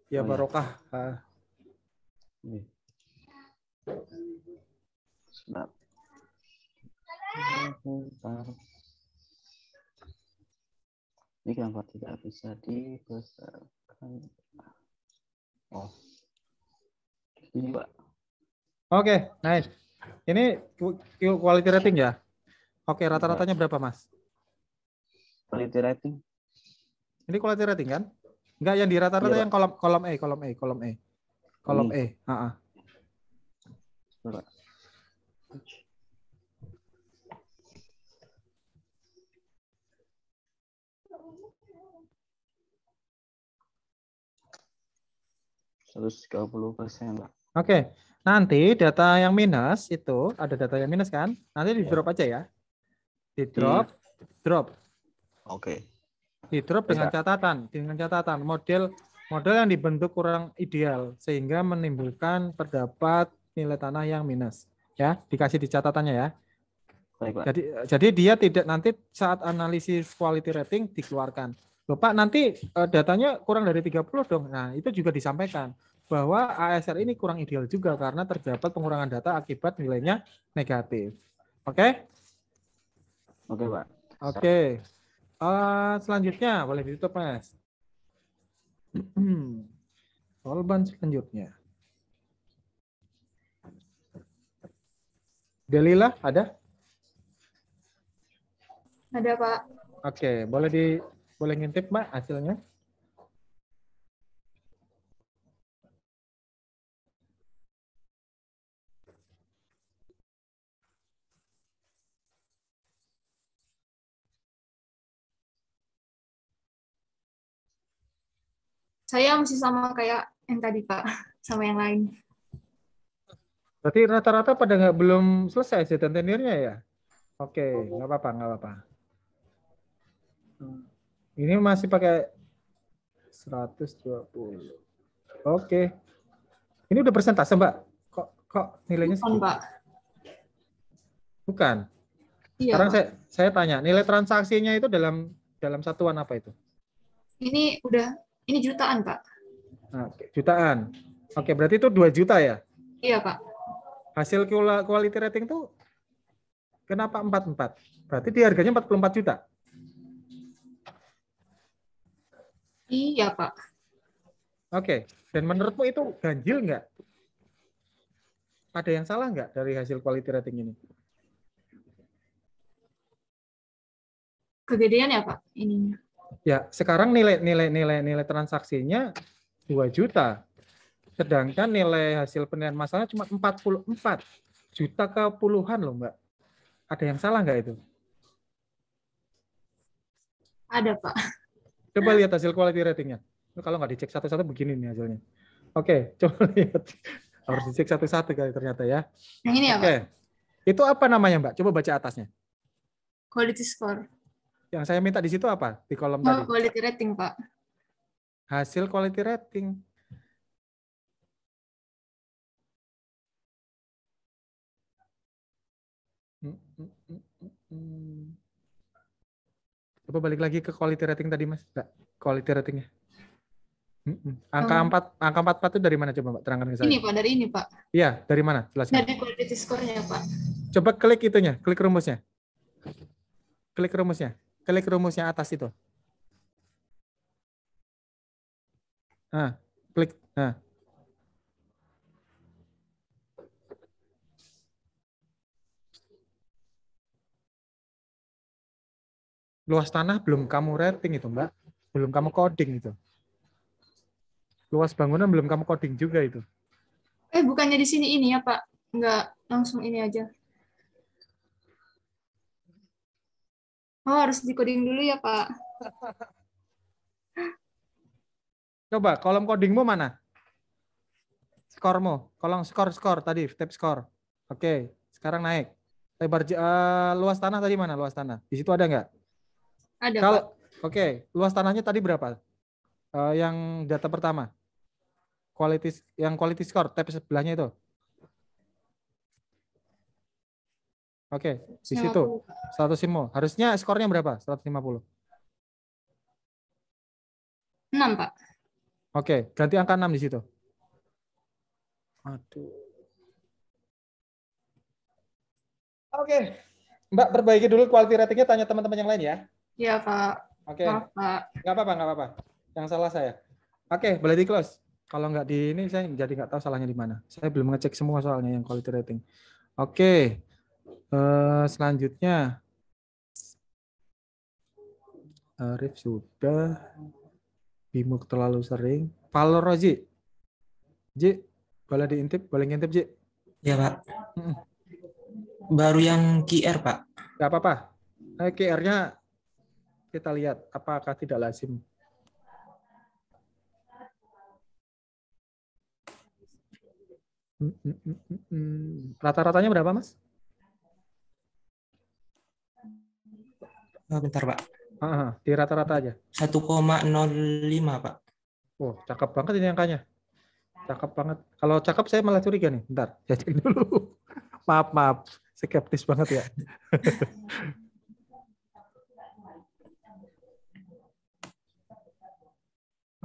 ya barokah. Sebentar. Ini kenapa tidak bisa dibesarkan? Oh, ini Pak. Oke, nice. Ini quality rating ya. Oke, rata-ratanya berapa Mas? Quality rating. Ini quality rating kan? Enggak yang di rata-rata yang kolom E. Kolom E. Coba. Pak. Oke, nanti data yang minus itu ada data yang minus kan? Nanti di drop aja ya. Di drop. Oke. Di drop dengan catatan model yang dibentuk kurang ideal sehingga menimbulkan terdapat nilai tanah yang minus. Ya, dikasih di catatannya ya. Baik, Pak. Jadi dia tidak nanti saat analisis quality rating dikeluarkan. Loh, Pak, nanti datanya kurang dari 30 dong. Nah, itu juga disampaikan bahwa ASR ini kurang ideal juga karena terdapat pengurangan data akibat nilainya negatif. Oke? Oke, Pak. Oke. Selanjutnya boleh ditutup, Mas. Solban selanjutnya. Delila ada? Ada, Pak. Oke, boleh ngintip, Mbak, hasilnya? Saya masih sama kayak yang tadi, Pak. Sama yang lain. Berarti rata-rata pada belum selesai sih tentenirnya ya? Oke, nggak apa-apa. Ini masih pakai 120. Oke. Ini udah persentase, Mbak? Kok nilainya Bukan, Pak. Bukan. Iya, Sekarang Pak. saya tanya, nilai transaksinya itu dalam satuan apa itu? Ini jutaan, Pak. Nah, jutaan. Oke, berarti itu 2 juta ya? Iya, Pak. Hasil quality rating itu kenapa 44? Berarti dia harganya 44 juta. Iya, Pak. Oke, dan menurutmu itu ganjil nggak? Ada yang salah nggak dari hasil quality rating ini? Kegedean ya, Pak, ininya. Ya, sekarang nilai transaksinya 2 juta. Sedangkan nilai hasil penilaian masalahnya cuma 44 juta ke puluhan loh, Mbak. Ada yang salah nggak itu? Ada, Pak. Coba lihat hasil quality ratingnya. Kalau nggak dicek satu-satu begini nih hasilnya. Oke, coba lihat. Harus dicek satu-satu kali ternyata ya. Yang ini ya, Oke. Pak? Itu apa namanya, Mbak? Coba baca atasnya. Quality score. Yang saya minta di situ apa? Di kolom tadi. Quality rating, Pak. Hasil quality rating. Coba balik lagi ke quality rating tadi, Mas. Mbak, quality ratingnya. Angka 44 itu dari mana coba, Mbak? Terangkan ke saya. Ini, Pak, dari ini, Pak. Iya, dari mana? Jelaskan. Dari quality score-nya, Pak. Coba klik itunya, klik rumusnya. Klik rumusnya atas itu. Nah, klik. Nah. Luas tanah belum kamu rating itu, Mbak. Belum kamu coding itu. Luas bangunan belum kamu coding juga itu. Bukannya di sini ini ya, Pak? Enggak, langsung ini aja. Oh, harus di-coding dulu ya, Pak. Coba, kolom codingmu mana? Skormu, kolom skor tadi, tab skor. Oke, sekarang naik. Lebar luas tanah tadi mana? Luas tanah. Di situ ada nggak? Ada, Pak. Oke, luas tanahnya tadi berapa? Yang data pertama. Quality score, tab sebelahnya itu. Oke, di situ 150. Harusnya skornya berapa? 150. 6, Pak. Oke, ganti angka 6 di situ. Aduh. Oke. Mbak, perbaiki dulu quality ratingnya, tanya teman-teman yang lain ya. Iya, Pak. Oke. Maaf, Pak. Nggak apa-apa. Yang salah saya. Oke, boleh di close. Kalau nggak di ini, saya jadi nggak tahu salahnya di mana. Saya belum ngecek semua soalnya yang quality rating. Oke. Selanjutnya. Arif sudah. Bimuk terlalu sering. Valor Rozi. Ji, boleh diintip? Boleh ngintip, Ji? Ya, Pak. Baru yang QR, Pak. Nggak apa-apa. QR-nya kita lihat apakah tidak lazim. Rata-ratanya berapa, Mas? Bentar, Pak. Di rata-rata aja. 1,05, Pak. Oh, cakep banget ini angkanya. Cakep banget. Kalau cakep saya malah curiga nih. Bentar, saya cek dulu. Maaf. Skeptis banget ya.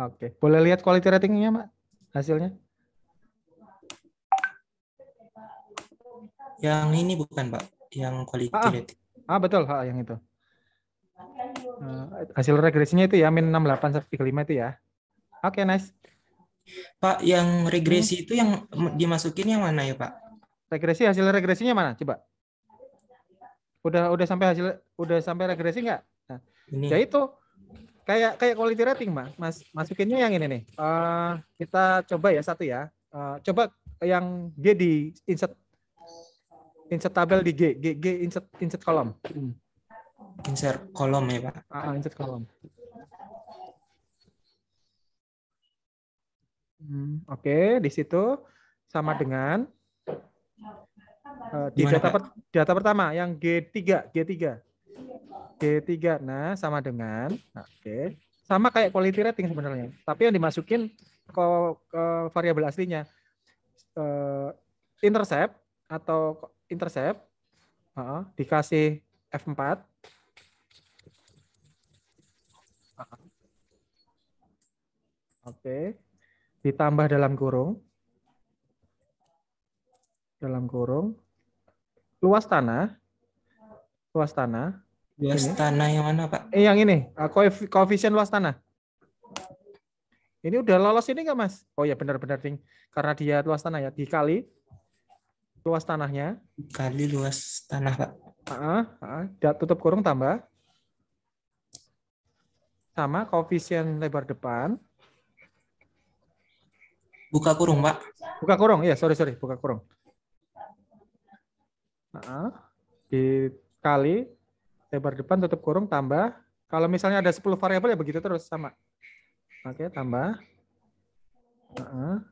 Oke, boleh lihat quality ratingnya, Mak? Hasilnya? Yang ini bukan, Pak. Yang quality rating. Betul, yang itu. Hasil regresinya itu ya, min 68 sampai 35 itu ya. Oke, nice. Pak, yang regresi itu yang dimasukin yang mana ya, Pak? Hasil regresinya mana? Coba. Udah sampai regresi nggak? Nah, ya itu kayak quality rating, Mas. Masukinnya yang ini nih. Kita coba ya satu ya. Coba yang G di insert tabel di G insert kolom. Insert kolom ya, Pak. Insert kolom. Oke, di situ sama dengan di data pertama yang G3. Nah, sama dengan sama kayak quality rating sebenarnya. Tapi yang dimasukin ke variabel aslinya intercept dikasih F4. Oke. Ditambah dalam kurung luas tanah yang mana, Pak? Yang ini koefisien luas tanah. Ini udah lolos ini nggak, Mas? Oh ya, benar-benar ding, karena dia luas tanah ya, dikali luas tanahnya kali luas tanah, Pak. Tutup kurung tambah sama koefisien lebar depan. Buka kurung, Pak. Buka kurung, ya sorry, buka kurung. Dikali lebar depan tutup kurung tambah. Kalau misalnya ada 10 variabel ya begitu terus sama. Oke, tambah.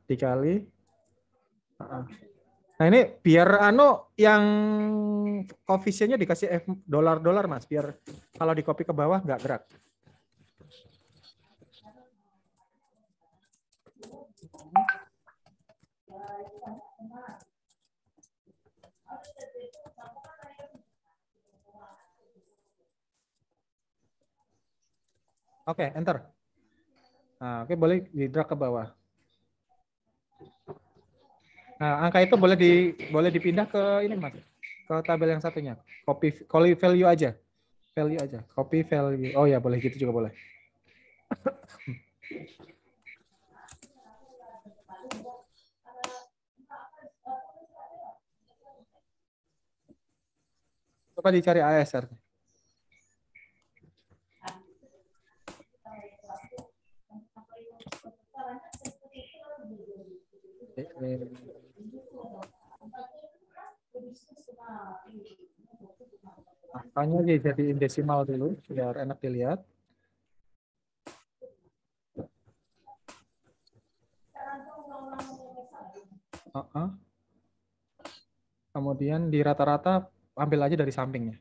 Dikali. Nah ini biar yang koefisiennya dikasih $, Mas, biar kalau di copy ke bawah nggak gerak. Oke, enter. Nah, oke, boleh di-drag ke bawah. Nah, angka itu boleh dipindah ke ini, Mas. Ke tabel yang satunya. Copy value aja. Copy value. Oh ya, boleh gitu juga boleh. Coba dicari ASR. Angkanya jadi desimal dulu biar enak dilihat. Kemudian di rata-rata ambil aja dari sampingnya.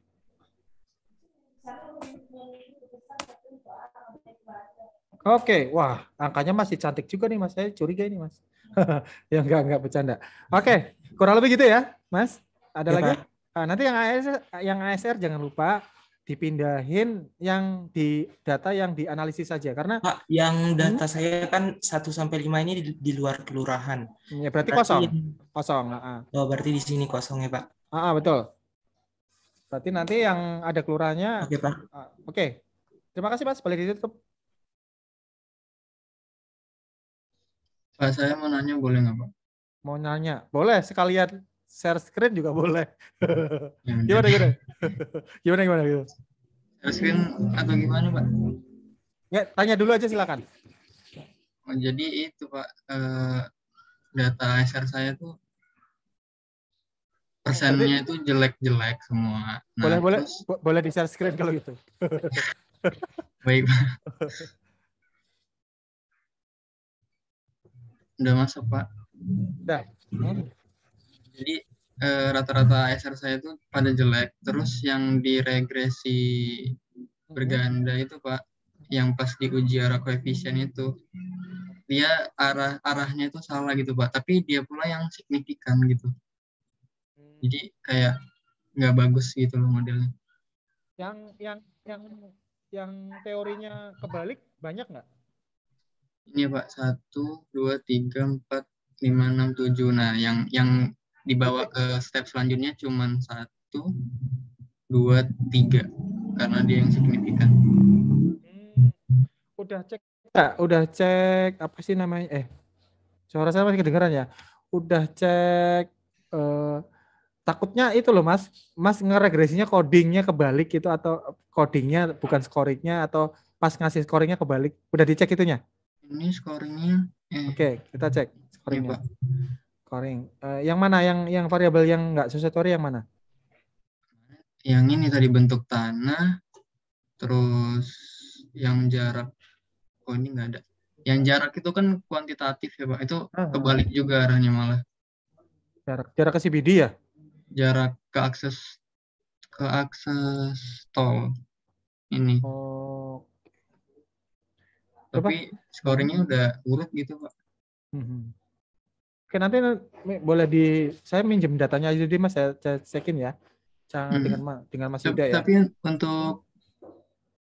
Oke, wah angkanya masih cantik juga nih, Mas. Saya curiga ini, Mas. Ya enggak bercanda. Oke, kurang lebih gitu ya, Mas. Ada lagi? Nanti yang ASR jangan lupa dipindahin yang di data yang dianalisis saja karena Pak, yang data saya kan 1-5 ini di luar kelurahan. Ya berarti kosong. Oh, berarti di sini kosong ya, Pak. Betul. Berarti nanti yang ada kelurahannya. Oke, Pak. Oke. Terima kasih, Mas. Boleh ditutup. Pak, saya mau nanya boleh nggak, Pak? Mau nanya? Boleh, sekalian share screen juga boleh. Gimana gitu? Share screen atau gimana, Pak? Ya, tanya dulu aja silakan. Oh, jadi itu, Pak, data ASR saya tuh persennya itu jelek-jelek semua. Nah, boleh di share screen kalau gitu. Baik, Pak. Udah masuk, Pak. Udah. Jadi rata-rata ASR saya itu pada jelek. Terus yang di regresi berganda itu, Pak, yang pas diuji arah koefisien itu, dia arahnya itu salah gitu, Pak. Tapi dia pula yang signifikan gitu. Jadi kayak nggak bagus gitu loh modelnya. Yang teorinya kebalik banyak nggak? Ini Pak, 1, 2, 3, 4, 5, 6, 7. Nah, yang dibawa ke step selanjutnya cuma 1, 2, 3. Karena dia yang signifikan. Udah cek nggak? Udah cek apa sih namanya? Suara saya masih kedengaran ya? Udah cek takutnya itu loh Mas ngeregresinya codingnya kebalik gitu atau codingnya bukan scoringnya atau pas ngasih scoringnya kebalik. Udah dicek itunya? Ini scoringnya. Oke, kita cek scoringnya. Pak. Scoring. Yang mana? Yang variabel yang nggak sesuai teori yang mana? Yang ini tadi bentuk tanah, terus yang jarak. Oh ini nggak ada. Yang jarak itu kan kuantitatif ya Pak. Itu kebalik juga arahnya malah. Jarak ke CBD ya? Jarak ke akses tol ini. Oh. Tapi scoringnya udah urut gitu Pak. Oke, nanti boleh saya minjem datanya aja deh Mas, saya cekin ya. Dengan Mas Yuda ya. Tapi untuk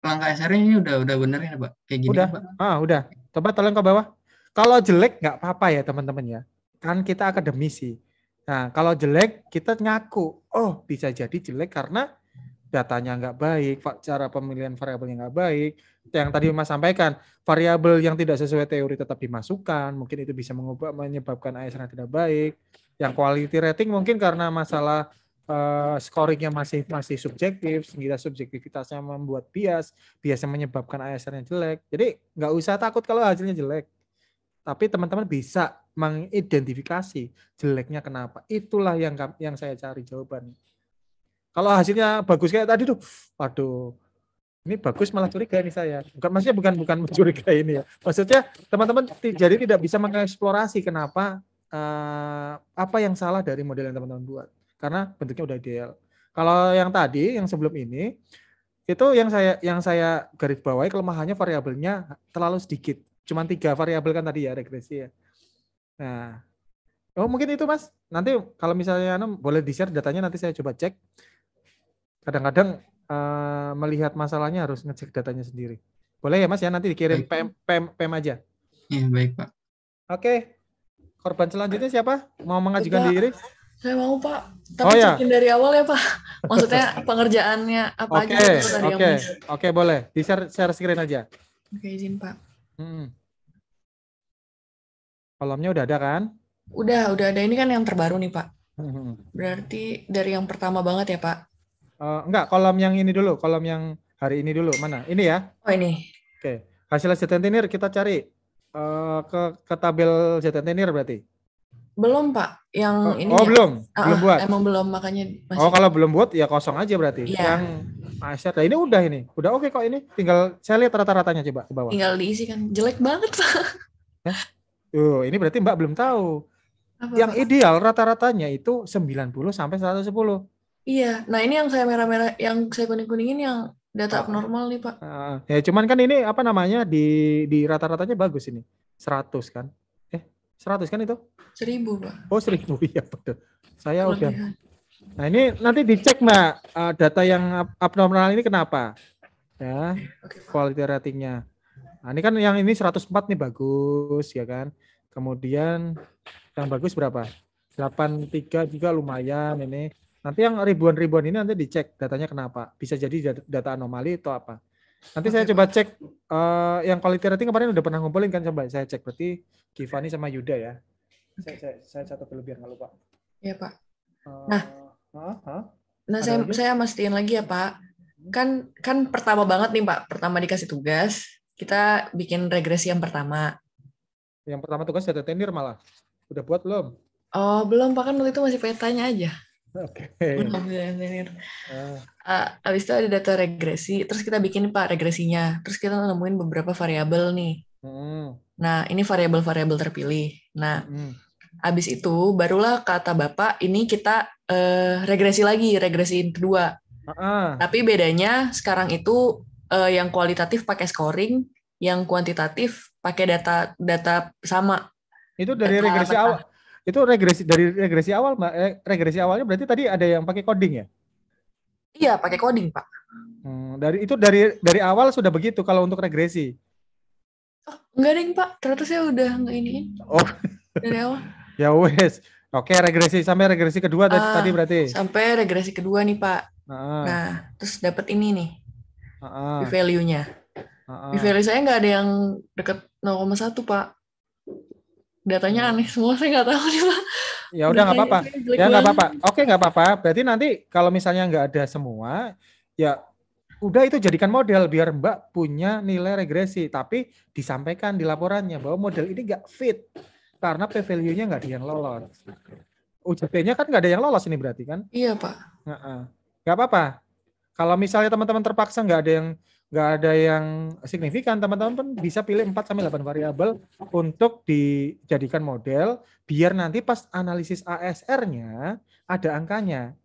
langkah SR ini udah bener ya Pak? Kayak gini udah, Pak? Udah. Coba tolong ke bawah. Kalau jelek nggak apa-apa ya teman-teman ya. Kan kita akademisi. Nah, kalau jelek kita ngaku, bisa jadi jelek karena datanya nggak baik, cara pemilihan variabelnya nggak baik. Yang tadi Mas sampaikan, variabel yang tidak sesuai teori tetap dimasukkan, mungkin itu bisa menyebabkan ASR yang tidak baik. Yang quality rating mungkin karena masalah scoringnya masih subjektif, sehingga subjektivitasnya membuat biasnya menyebabkan ASR-nya jelek. Jadi nggak usah takut kalau hasilnya jelek. Tapi teman-teman bisa mengidentifikasi jeleknya kenapa. Itulah yang saya cari jawaban. Kalau hasilnya bagus kayak tadi tuh, waduh, ini bagus malah curiga nih saya. Maksudnya bukan mencurigai ini ya. Maksudnya teman-teman jadi tidak bisa mengeksplorasi kenapa apa yang salah dari model yang teman-teman buat. Karena bentuknya udah ideal. Kalau yang tadi, yang sebelum ini, itu yang saya garis bawahi kelemahannya variabelnya terlalu sedikit. Cuma 3 variabel kan tadi ya regresi ya. Nah, mungkin itu Mas. Nanti kalau misalnya boleh di-share datanya, nanti saya coba cek. Kadang-kadang melihat masalahnya harus ngecek datanya sendiri. Boleh ya Mas ya, nanti dikirim PM aja. Iya, baik Pak. Oke. Korban selanjutnya siapa? Mau mengajukan diri? Saya mau Pak. Tapi cekin dari awal ya Pak. Maksudnya pengerjaannya apa aja dari yang Oke, boleh. Di-share screen aja. Oke, izin Pak. Kolomnya udah ada kan? Udah ada. Ini kan yang terbaru nih Pak. Berarti dari yang pertama banget ya Pak? Enggak, kolom yang ini dulu. Kolom yang hari ini dulu. Mana? Ini ya? Oh ini. Oke. Hasil ZNTNIR kita cari ke tabel ZNTNIR berarti? Belum Pak. Yang ini ya? Belum buat? Emang belum, makanya masih. Kalau belum buat ya kosong aja berarti. Iya. Yang ASR, nah ini udah ini. Udah oke kok ini. Tinggal saya lihat rata-ratanya coba ke bawah. Tinggal diisi kan. Jelek banget Pak. Ini berarti Mbak belum tahu. Yang ideal rata-ratanya itu 90 sampai 110. Iya. Nah, ini yang saya merah-merah, yang saya kuning-kuningin yang data abnormal nih, Pak. Ya cuman kan ini apa namanya di rata-ratanya bagus ini. 100 kan? 100 kan itu? 1000, Pak. Oh, 1000 ya betul. Saya udah. Nah, ini nanti dicek Mbak data yang abnormal ini kenapa? Ya. Quality ratingnya. Nah, ini kan yang ini 104 nih bagus ya kan. Kemudian yang bagus berapa? 83 juga lumayan ini. Nanti yang ribuan-ribuan ini nanti dicek datanya kenapa. Bisa jadi data anomali atau apa. Nanti saya coba cek yang quality rating kemarin udah pernah ngumpulin kan, coba saya cek berarti Givani sama Yuda ya. Saya catat dulu biar nggak lupa. Iya Pak. Nah saya mastiin lagi ya Pak. Kan pertama banget nih Pak. Pertama dikasih tugas, kita bikin regresi yang pertama. Yang pertama tugas data tenir malah. Udah buat belum? Oh belum Pak, kan waktu itu masih petanya aja. Oke. Habis itu ada data regresi, terus kita bikin Pak regresinya. Terus kita nemuin beberapa variabel nih. Nah ini variabel-variabel terpilih. Nah habis itu barulah kata Bapak ini kita regresi lagi, regresiin kedua. Tapi bedanya sekarang itu yang kualitatif pakai scoring, yang kuantitatif pakai data sama. Itu dari regresi awal. Itu regresi awal, Mbak. Regresi awalnya berarti tadi ada yang pakai coding ya? Iya, pakai coding, Pak. Dari awal sudah begitu kalau untuk regresi. Enggak deh, Pak. Ternyata saya udah nggak iniin. Oh. Dari awal. Ya wes. Oke, sampai regresi kedua tadi berarti. Sampai regresi kedua nih, Pak. Nah, terus dapat ini nih. P-value-nya. P-value saya nggak ada yang dekat 0,1, Pak. Datanya aneh semua, saya nggak tahu nih, Pak. Ya udah nggak apa-apa. Ya nggak apa-apa. Oke, nggak apa-apa. Berarti nanti kalau misalnya nggak ada semua, ya udah itu jadikan model biar Mbak punya nilai regresi, tapi disampaikan di laporannya bahwa model ini nggak fit karena p-value-nya nggak ada yang lolos. UJT-nya kan nggak ada yang lolos ini berarti kan? Iya, Pak. Nggak apa-apa. Kalau misalnya teman-teman terpaksa nggak ada yang signifikan, teman-teman pun bisa pilih 4-8 variabel untuk dijadikan model biar nanti pas analisis ASR-nya ada angkanya.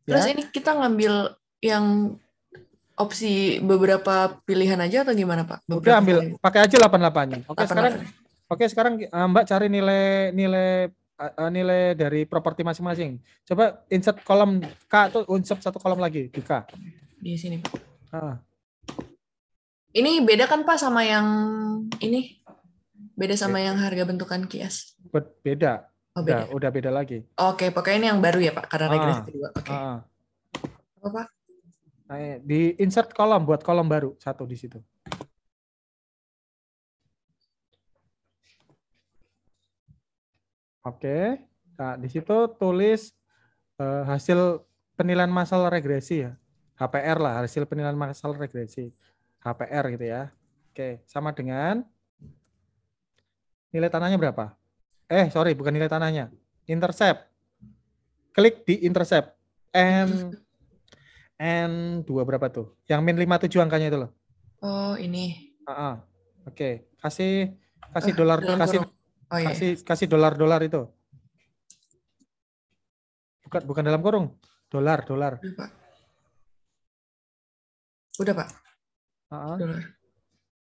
Terus ini kita ngambil yang opsi beberapa pilihan aja atau gimana, Pak? Udah ambil, pakai aja 88-nya. Oke, sekarang Mbak cari nilai dari properti masing-masing. Coba insert kolom K atau insert satu kolom lagi di K. Di sini, Pak. Ini beda kan, Pak, sama yang ini? Beda sama yang harga bentukan kias? Beda. Oh, beda. Udah beda lagi. Oke, pokoknya ini yang baru ya, Pak, karena regresi kedua. Oke. Apa, Pak? Nah, di insert kolom, buat kolom baru satu di situ. Oke, nah di situ tulis hasil penilaian masalah regresi ya, HPR lah, hasil penilaian masalah regresi, HPR gitu ya. Oke, sama dengan nilai tanahnya berapa? Sorry, bukan nilai tanahnya, intercept. Klik di intercept, N2 berapa tuh? Yang min 57 angkanya itu loh. Oh, ini. Oke, kasih dolar, kasih dolar itu. Bukan dalam kurung, dolar. Udah, Pak.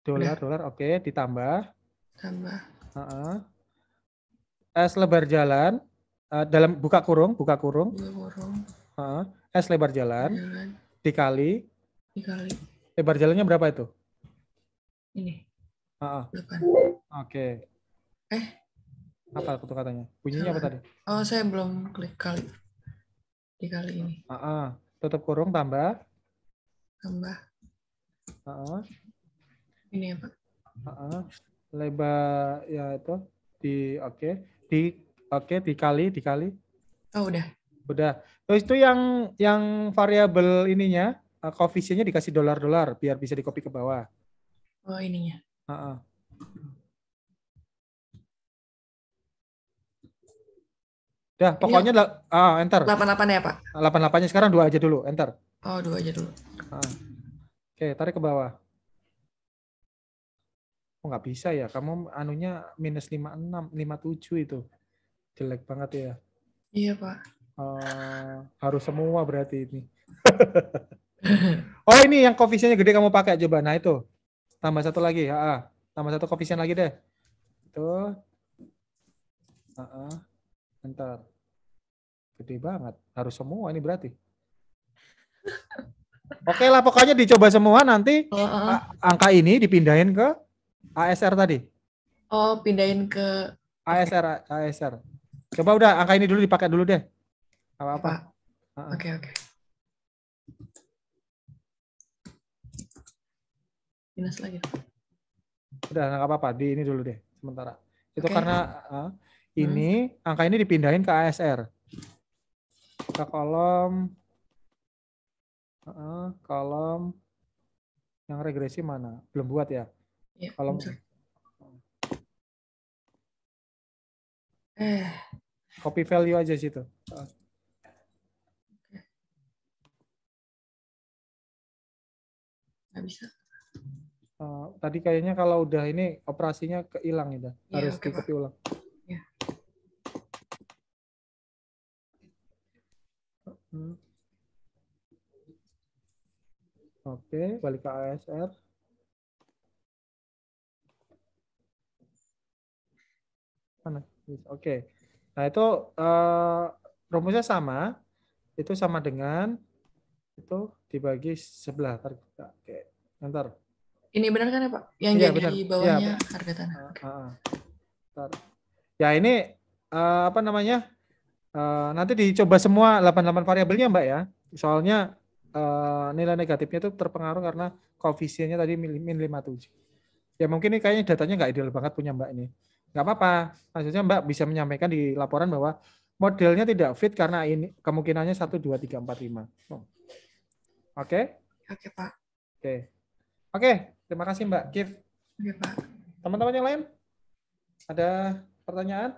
Dolar, oke, ditambah. Tambah. S lebar jalan dalam buka kurung. S lebar jalan dikali. Lebar jalannya berapa itu? Ini. 8. Oke. Apa itu katanya? Bunyinya apa tadi? Oh, saya belum klik kali. Dikali ini. Tutup kurung tambah. Ini ya, Pak. Lebar ya itu dikali. Oh, udah. Terus itu yang variabel ininya koefisiennya dikasih dolar biar bisa dikopi ke bawah. Oh, ininya. Dah, pokoknya enter. 88 ya, Pak? 88-nya sekarang 2 aja dulu, enter. Oh, 2 aja dulu. Oke, tarik ke bawah. Oh, nggak bisa ya, kamu anunya minus 56, 57 itu. Jelek banget ya. Iya, Pak. Harus semua berarti ini. Oh, ini yang koefisiennya gede kamu pakai coba. Nah, itu. Tambah satu lagi. Tambah satu koefisien lagi deh. Itu. Bentar. Gede banget. Harus semua ini berarti. Oke lah, pokoknya dicoba semua nanti angka ini dipindahin ke ASR tadi. Oh, pindahin ke ASR. Coba udah angka ini dulu dipakai dulu deh. Apa-apa. Oke. Minus lagi. Udah nggak apa-apa, di ini dulu deh sementara. Itu karena ini angka ini dipindahin ke ASR. Ke kolom yang regresi mana? Belum buat ya? Kolom copy value aja situ. Nggak bisa. Tadi kayaknya kalau udah ini operasinya kehilang ya, harus di copy ulang. Ya. Oke, balik ke ASR. Mana? Oke. Nah, itu rumusnya sama. Itu sama dengan itu dibagi 11. Oke. Ntar. Ini benar kan ya Pak? Yang Iya, jadi benar. bawahnya Iya, harga tanah. Ntar. Ya, ini apa namanya? Nanti dicoba semua 88 variabelnya, Mbak ya. Soalnya nilai negatifnya itu terpengaruh karena koefisiennya tadi min 57. Ya mungkin ini kayaknya datanya nggak ideal banget punya Mbak ini. Nggak apa-apa. Maksudnya Mbak bisa menyampaikan di laporan bahwa modelnya tidak fit karena ini kemungkinannya 1, 2, 3, 4, 5. Oke? Oke, Pak. Oke, terima kasih Mbak Kif. Oke, Pak. Teman-teman yang lain? Ada pertanyaan?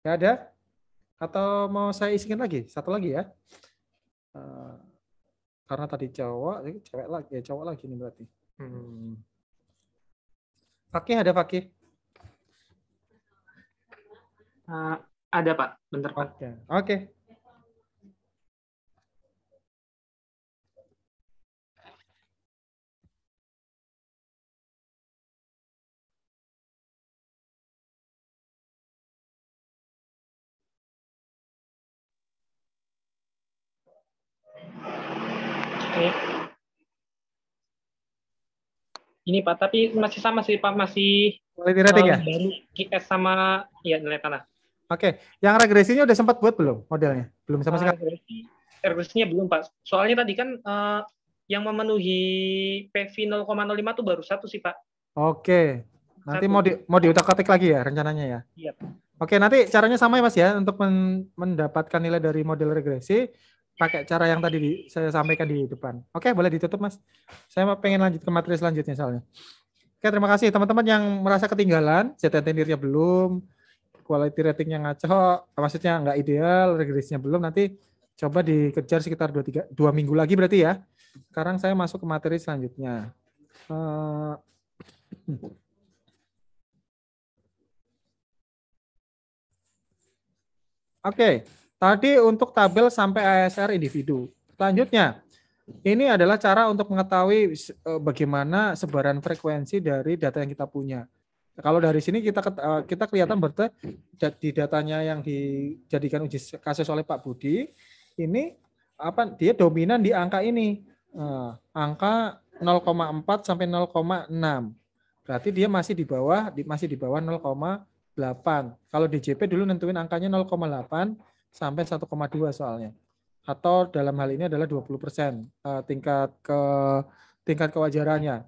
Nggak ada? Atau mau saya isikan lagi? Satu lagi ya. Karena tadi cewek lagi, ya cowok lagi nih berarti. Fakih, ada Fakih? Ada Pak, bentar Pak. Oke. Ini Pak, tapi masih sama sih Pak, masih quality rating ya? Baru QS sama ya nilai tanah. Oke, yang regresinya udah sempat buat belum modelnya? Belum sama sekali. Regresinya belum Pak. Soalnya tadi kan yang memenuhi PV 0,05 itu baru satu sih Pak. Oke, nanti mau diutak-atik lagi ya rencananya ya? Iya. Oke, nanti caranya sama ya Mas ya untuk mendapatkan nilai dari model regresi pakai cara yang tadi saya sampaikan di depan. Oke, boleh ditutup Mas. Saya pengen lanjut ke materi selanjutnya soalnya. Oke, terima kasih teman-teman yang merasa ketinggalan, ZTT-nya belum, quality ratingnya ngaco, maksudnya nggak ideal, regresinya belum, nanti coba dikejar sekitar 2 minggu lagi berarti ya. Sekarang saya masuk ke materi selanjutnya. Oke, tadi untuk tabel sampai ASR individu. Selanjutnya, ini adalah cara untuk mengetahui bagaimana sebaran frekuensi dari data yang kita punya. Kalau dari sini kita kelihatan berarti di datanya yang dijadikan uji kasus oleh Pak Budi, ini dia dominan di angka ini, angka 0,4 sampai 0,6. Berarti dia masih di bawah 0,8. Kalau DJP dulu nentuin angkanya 0,8 sampai 1,2 soalnya. Atau dalam hal ini adalah 20% tingkat kewajarannya.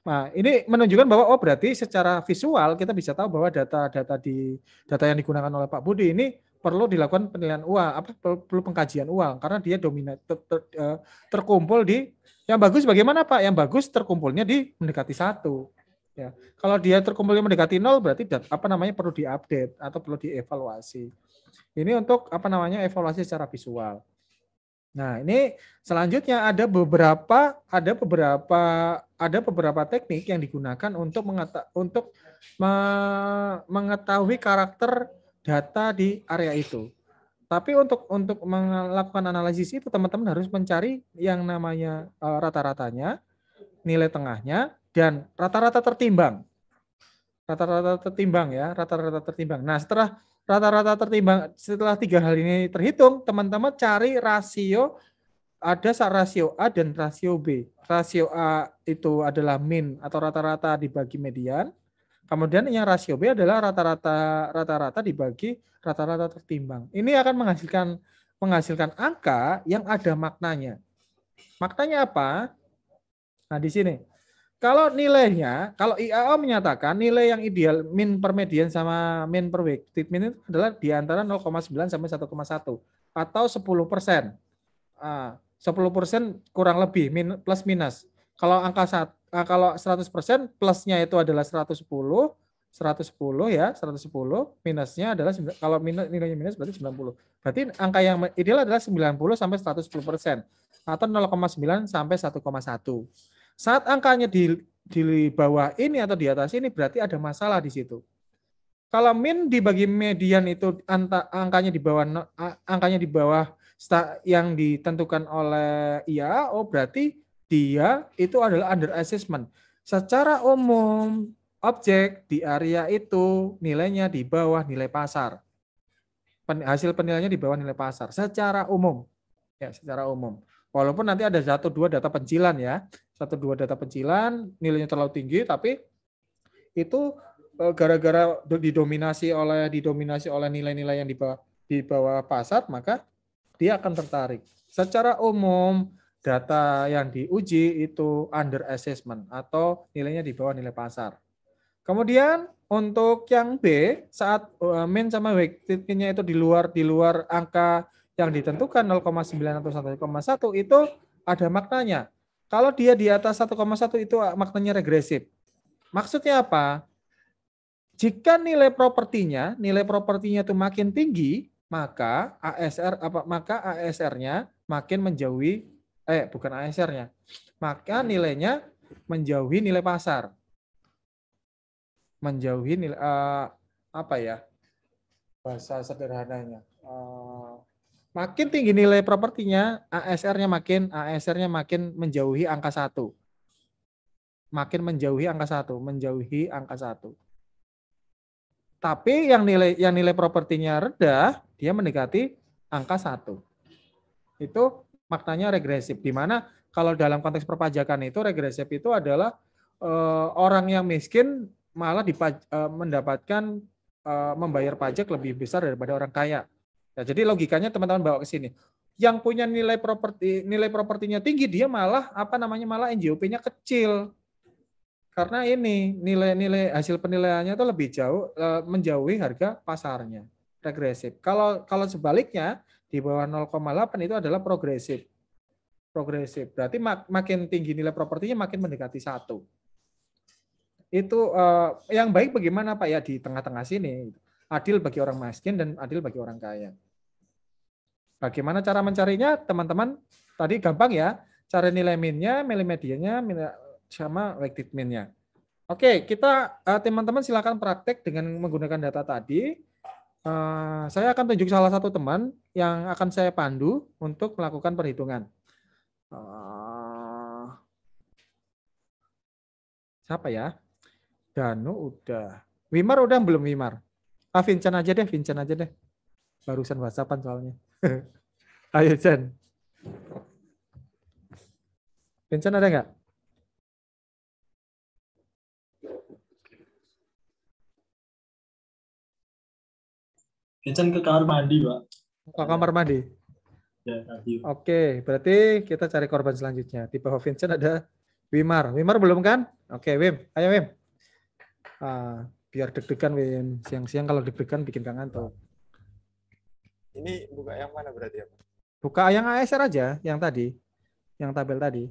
Nah, ini menunjukkan bahwa berarti secara visual kita bisa tahu bahwa data yang digunakan oleh Pak Budi ini perlu dilakukan penilaian ulang, perlu pengkajian ulang karena dia dominan terkumpul di yang bagus bagaimana Pak? Yang bagus terkumpulnya di mendekati 1. Ya. Kalau dia terkumpulnya mendekati 0 berarti perlu diupdate atau perlu dievaluasi. Ini untuk evaluasi secara visual. Nah, ini selanjutnya ada beberapa teknik yang digunakan untuk mengetahui karakter data di area itu. Tapi untuk melakukan analisis itu teman-teman harus mencari yang namanya rata-ratanya, nilai tengahnya, dan rata-rata tertimbang. Rata-rata tertimbang. Nah, setelah rata-rata tertimbang, setelah 3 hal ini terhitung, teman-teman cari rasio, ada rasio A dan rasio B. Rasio A itu adalah min atau rata-rata dibagi median. Kemudian yang rasio B adalah rata-rata dibagi rata-rata tertimbang. Ini akan menghasilkan angka yang ada maknanya. Maknanya apa? Nah, di sini. Kalau nilainya, kalau IAO menyatakan nilai yang ideal min per median sama min per weighted mean itu adalah di antara 0,9 sampai 1,1 atau 10%. 10% kurang lebih plus minus. Kalau kalau 100% plusnya itu adalah 110 ya, 110 minusnya adalah kalau nilainya minus berarti 90. Berarti angka yang ideal adalah 90 sampai 110% atau 0,9 sampai 1,1. Saat angkanya di bawah ini atau di atas ini berarti ada masalah di situ. Kalau min dibagi median itu angkanya di bawah yang ditentukan oleh IAO berarti dia itu adalah under assessment. Secara umum objek di area itu nilainya di bawah nilai pasar. Hasil penilaiannya di bawah nilai pasar secara umum. Ya, secara umum. Walaupun nanti ada 1-2 data pencilan ya. 1-2 data pencilan nilainya terlalu tinggi, tapi itu gara-gara didominasi oleh nilai-nilai yang di bawah pasar, maka dia akan tertarik. Secara umum data yang diuji itu under assessment atau nilainya di bawah nilai pasar. Kemudian untuk yang B, saat min sama weighted-nya itu di luar angka yang ditentukan 0,9 atau 1,1 itu ada maknanya. Kalau dia di atas 1,1 itu maknanya regresif. Maksudnya apa? Jika nilai propertinya itu makin tinggi, maka ASR-nya makin menjauhi bukan ASR-nya. Maka nilainya menjauhi nilai pasar. Menjauhi nilai bahasa sederhananya. Makin tinggi nilai propertinya, ASR-nya makin menjauhi angka 1. Makin menjauhi angka 1. Tapi yang nilai propertinya rendah, dia mendekati angka 1. Itu maknanya regresif. Di mana kalau dalam konteks perpajakan itu regresif itu adalah orang yang miskin malah mendapatkan membayar pajak lebih besar daripada orang kaya. Nah, jadi logikanya teman-teman bawa ke sini. Yang punya nilai propertinya tinggi, dia malah malah NJOP-nya kecil. Karena ini nilai hasil penilaiannya itu lebih jauh menjauhi harga pasarnya. Regresif. Kalau sebaliknya di bawah 0,8 itu adalah progresif. Progresif. Berarti makin tinggi nilai propertinya makin mendekati 1. Itu yang baik bagaimana Pak ya di tengah-tengah sini. Adil bagi orang miskin dan adil bagi orang kaya. Bagaimana cara mencarinya, teman-teman? Tadi gampang ya, cari nilai minnya, nilai medianya, sama weighted min-nya. Oke, kita teman-teman silakan praktek dengan menggunakan data tadi. Saya akan tunjuk salah satu teman yang akan saya pandu untuk melakukan perhitungan. Siapa ya? Danu udah. Wimar udah belum Wimar? Vincent aja deh. Barusan WhatsApp-an soalnya. Ayo, Chen. Vincent ada nggak? Vincent ke kamar mandi, Pak. Ke kamar mandi? Ya, tadi. Oke, berarti kita cari korban selanjutnya. Di bawah Vincent ada Wimar. Wimar belum kan? Oke, Wim. Ayo, Wim. Biar deg-degan, Wim. Siang-siang kalau deg-degan bikin ngantuk. Ini buka yang mana berarti ya, Pak? Buka yang ASR aja, yang tadi. Yang tabel tadi.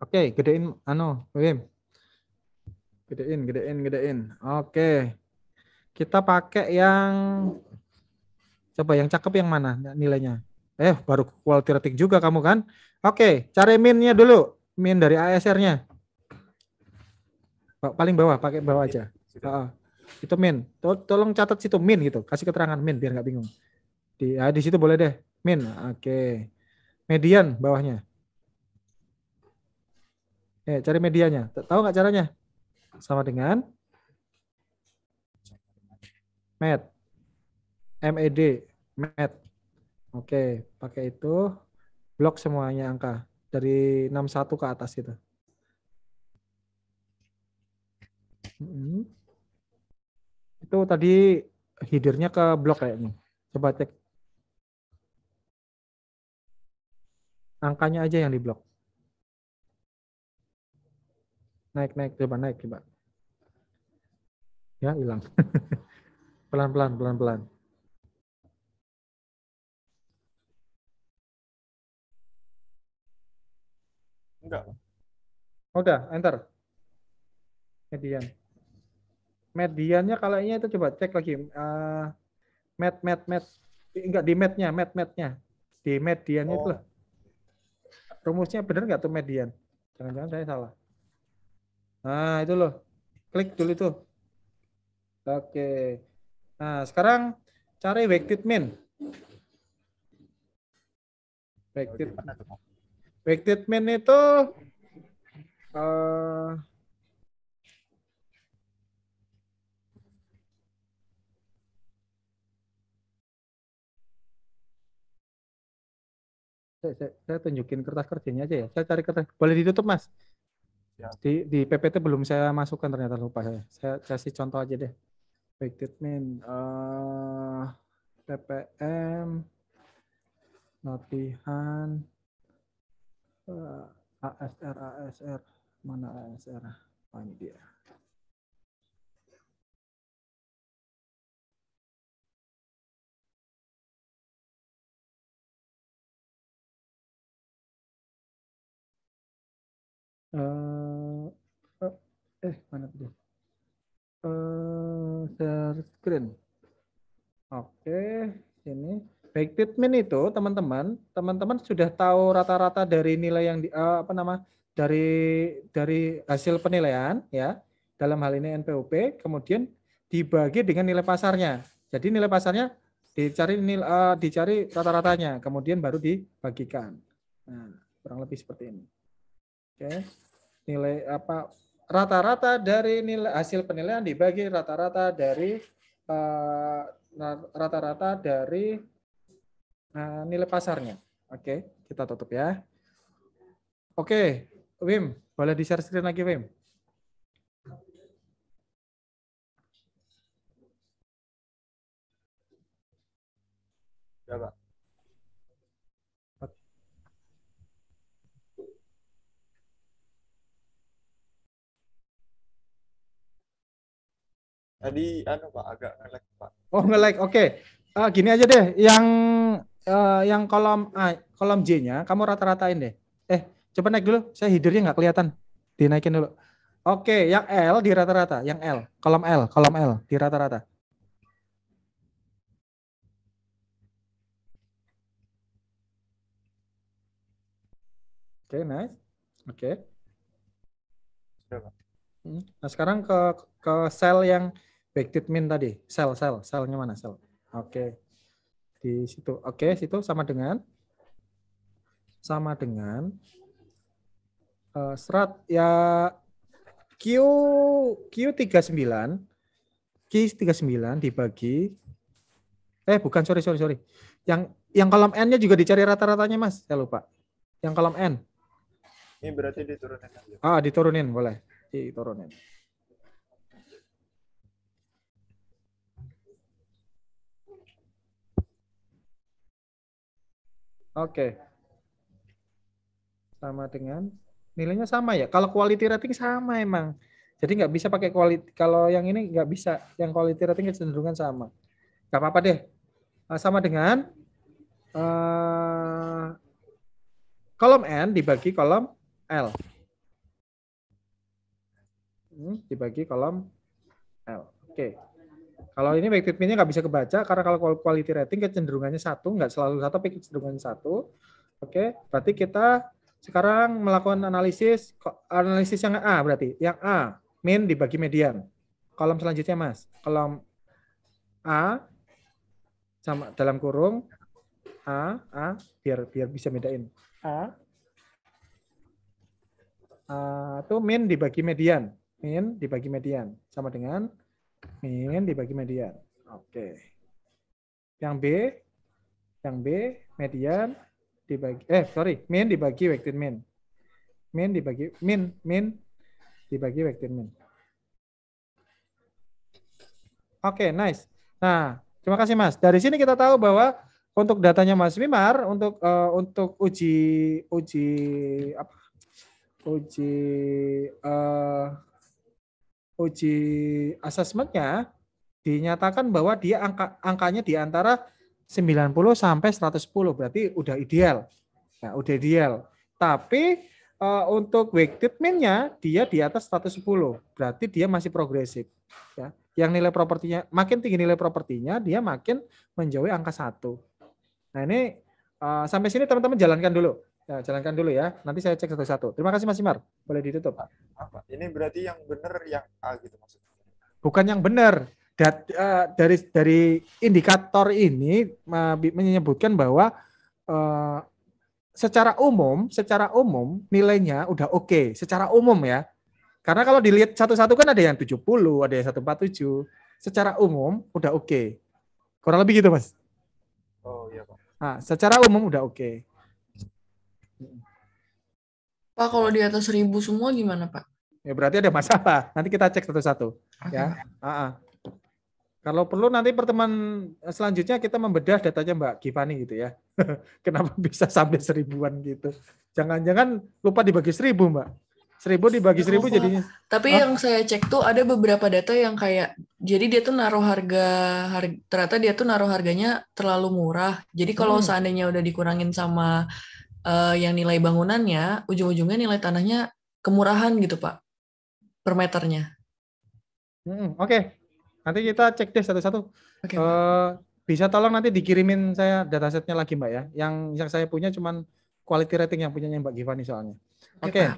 Oke, gedein Wim. Gedein. Oke. Kita pakai yang coba yang cakep yang mana nilainya? Baru quality rating juga kamu kan? Oke, cari min-nya dulu. Min dari ASR-nya. Paling bawah, pakai bawah aja. Itu min. Tolong catat situ min gitu. Kasih keterangan min biar nggak bingung. Di situ boleh deh. Min. Oke. Median bawahnya. Cari medianya. Tahu nggak caranya? Sama dengan MED. MED. Oke, pakai itu. Blok semuanya angka. Dari 61 ke atas itu. Itu tadi headernya ke blok kayaknya. Coba cek. Angkanya aja yang di blok. Naik. Coba. Ya, hilang. Pelan-pelan. Enggak. Udah, enter. Median. Mediannya kayaknya itu coba cek lagi. Med. Enggak di mednya. Di mediannya itu lah. Rumusnya benar nggak tuh median? Jangan-jangan saya salah. Nah, itu loh. Klik dulu itu. Oke. Nah, sekarang cari weighted min. Weighted mean itu saya tunjukin kertas kerjanya aja ya. Saya cari kertas. Boleh ditutup, Mas? Ya. Di PPT belum saya masukkan, ternyata lupa saya. Saya kasih contoh aja deh. Weighted mean, PPM, latihan, ASR, mana ASR? Oh, ini dia. Mana tuh? Share screen. Oke, ini weighted mean itu teman-teman sudah tahu rata-rata dari nilai yang dari hasil penilaian ya. Dalam hal ini NPUP, kemudian dibagi dengan nilai pasarnya. Jadi nilai pasarnya dicari rata-ratanya, kemudian baru dibagikan. Nah, kurang lebih seperti ini. Oke. Nilai rata-rata dari nilai hasil penilaian dibagi rata-rata dari nilai pasarnya. Oke, kita tutup ya. Oke, Wim, boleh di-share screen lagi, Wim? Ya, Pak. Tadi Pak agak nge-lag, Pak. Oh, nge-lag. Oke. Gini aja deh, yang kolom J-nya kamu rata-ratain deh. Coba naik dulu, saya headernya nggak kelihatan. Dinaikin dulu. Oke, yang L di rata-rata, yang L, kolom L di rata-rata. Oke, nice. Oke. Nah, sekarang ke sel yang weighted mean tadi. Selnya mana sel? Oke. Di situ. Oke, situ sama dengan serat ya Q39 dibagi bukan, sorry. Yang kolom N-nya juga dicari rata-ratanya, Mas. Saya lupa. Yang kolom N. Ini berarti diturunin aja. Diturunin, boleh. Diturunin. Oke. Sama dengan nilainya sama ya. Kalau quality rating sama emang. Jadi nggak bisa pakai quality. Kalau yang ini nggak bisa. Yang quality rating kecenderungan sama. Nggak apa-apa deh. Sama dengan kolom N dibagi kolom L. Dibagi kolom L. Oke. Kalau ini weighted mean-nya nggak bisa kebaca karena kalau quality rating kecenderungannya 1, nggak selalu 1, tapi kecenderungannya 1. Oke, berarti kita sekarang melakukan analisis yang A berarti. Yang A, mean dibagi median. Kolom selanjutnya, Mas. Kolom A sama dalam kurung A biar bisa bedain. A itu mean dibagi median. Mean dibagi median sama dengan mean dibagi median. Oke. Yang B median dibagi mean dibagi weighted mean. Mean dibagi weighted mean. Oke, nice. Nah, terima kasih, Mas. Dari sini kita tahu bahwa untuk datanya Mas Wimar untuk uji asesmennya dinyatakan bahwa dia angkanya di antara 90 sampai 110, berarti udah ideal. Nah, udah ideal. Tapi untuk weighted mean-nya dia di atas 110, berarti dia masih progresif. Ya. Yang nilai propertinya makin tinggi nilai propertinya, dia makin menjauhi angka 1. Nah, ini sampai sini teman-teman jalankan dulu. Ya, jalankan dulu ya. Nanti saya cek satu-satu. Terima kasih, Mas Imar. Boleh ditutup. Ini berarti yang benar yang A gitu maksudnya. Bukan yang benar. Dari indikator ini menyebutkan bahwa secara umum nilainya udah oke, secara umum ya. Karena kalau dilihat satu-satu kan ada yang 70, ada yang 147. Secara umum udah oke. Kurang lebih gitu, Mas. Oh iya Pak. Nah, secara umum udah oke. Pak, kalau di atas 1000 semua gimana, Pak? Ya berarti ada masalah. Nanti kita cek satu-satu. Ya. Kalau perlu nanti pertemuan selanjutnya kita membedah datanya Mbak Givani gitu ya. Kenapa bisa sampai 1000-an gitu. Jangan-jangan lupa dibagi 1000 Mbak. 1000 dibagi 1000 jadinya. Tapi yang saya cek tuh ada beberapa data yang kayak, jadi dia tuh naruh ternyata dia tuh naruh harganya terlalu murah. Jadi kalau seandainya udah dikurangin sama yang nilai bangunannya, ujung-ujungnya nilai tanahnya kemurahan gitu Pak, per meternya. Oke. Nanti kita cek deh satu-satu. Bisa tolong nanti dikirimin saya datasetnya lagi Mbak ya. Yang saya punya cuman quality rating yang punyanya Mbak Givani soalnya. Oke.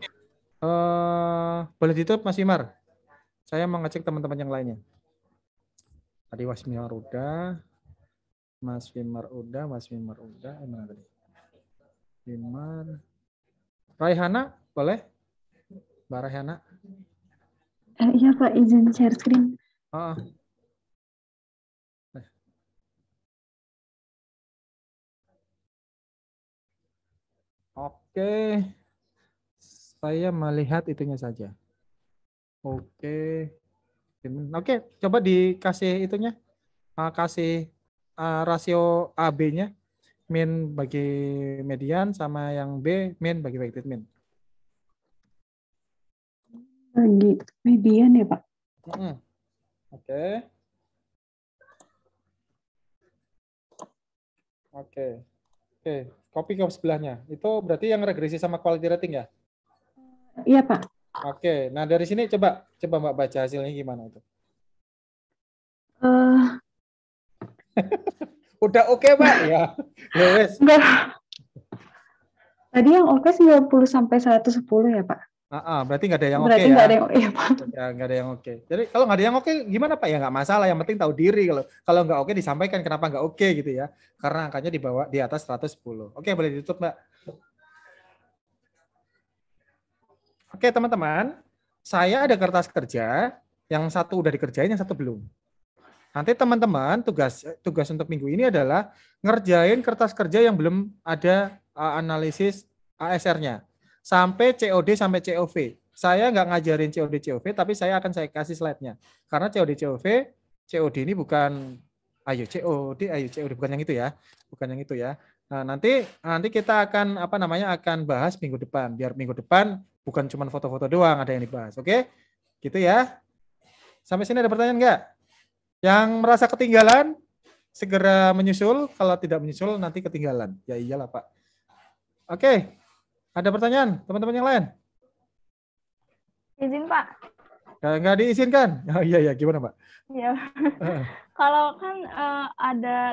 Boleh ditutup Mas Wimar. Saya mau ngecek teman-teman yang lainnya. Tadi Mas Wimar udah. Mas Wimar udah. Mana tadi? Wimar. Raihana, boleh? Mbak Raihana. Iya Pak, izin share screen. Oke. Saya melihat itunya saja. Oke. Oke, coba dikasih itunya. Kasih rasio AB-nya. Min bagi median sama yang B, min bagi weighted min. Bagi median ya Pak? Oke. Copy ke sebelahnya. Itu berarti yang regresi sama quality rating ya? Iya Pak. Oke, nah dari sini coba Mbak baca hasilnya gimana itu. Udah oke Mbak ya. Wes. Tadi yang oke 90 sampai 110 ya Pak? Berarti nggak ada yang berarti oke ya? Nggak ada yang oke Pak. Ya, nggak ada yang oke. Jadi kalau nggak ada yang oke gimana Pak? Ya nggak masalah. Yang penting tahu diri. Kalau nggak oke disampaikan kenapa nggak oke gitu ya. Karena angkanya di atas 110. Oke, boleh ditutup Mbak. Oke teman-teman, saya ada kertas kerja. Yang satu udah dikerjain, yang satu belum. Nanti teman-teman tugas untuk minggu ini adalah ngerjain kertas kerja yang belum ada analisis ASR-nya. Sampai COD sampai COV. Saya nggak ngajarin COD COV, tapi saya kasih slide-nya. Karena COD COD ini bukan COD bukan yang itu ya. Bukan yang itu ya. Nah, nanti kita akan akan bahas minggu depan. Biar minggu depan bukan cuma foto-foto doang ada yang dibahas. Oke? Gitu ya. Sampai sini ada pertanyaan nggak? Yang merasa ketinggalan segera menyusul, kalau tidak menyusul nanti ketinggalan. Ya iyalah Pak. Oke. Ada pertanyaan teman-teman yang lain? Izin Pak. Nggak diizinkan? Oh iya, gimana Pak? Iya. Kalau kan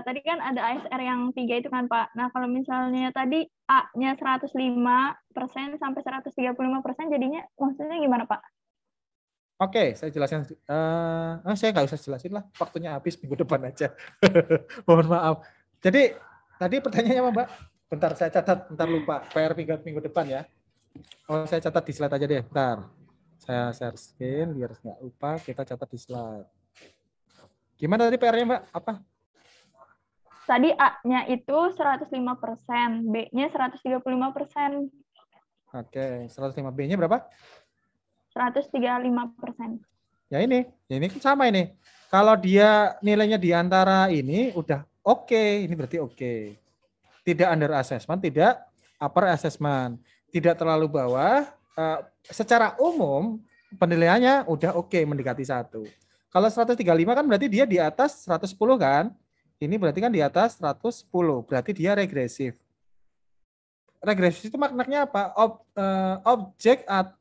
tadi kan ada ASR yang 3 itu kan Pak. Nah kalau misalnya tadi A-nya 105% sampai 135% jadinya maksudnya gimana Pak? Oke, saya jelaskan. Saya nggak usah jelasin lah, waktunya habis minggu depan aja. Mohon maaf. Jadi tadi pertanyaannya apa Mbak? Bentar saya catat, bentar lupa. PR minggu depan ya. Saya catat di slide aja deh, bentar. Saya share screen biar nggak lupa, kita catat di slide. Gimana tadi PR-nya Mbak? Apa? Tadi A-nya itu 105%, B-nya 135%. Oke, 105 B-nya berapa? 135%. Ya ini kan sama ini. Kalau dia nilainya di antara ini udah oke, ini berarti oke. Tidak under assessment, tidak upper assessment, tidak terlalu bawah. Secara umum penilaiannya udah oke, mendekati 1. Kalau 135 kan berarti dia di atas 110 kan? Ini berarti kan di atas 110, berarti dia regresif. Regresif itu maknanya apa?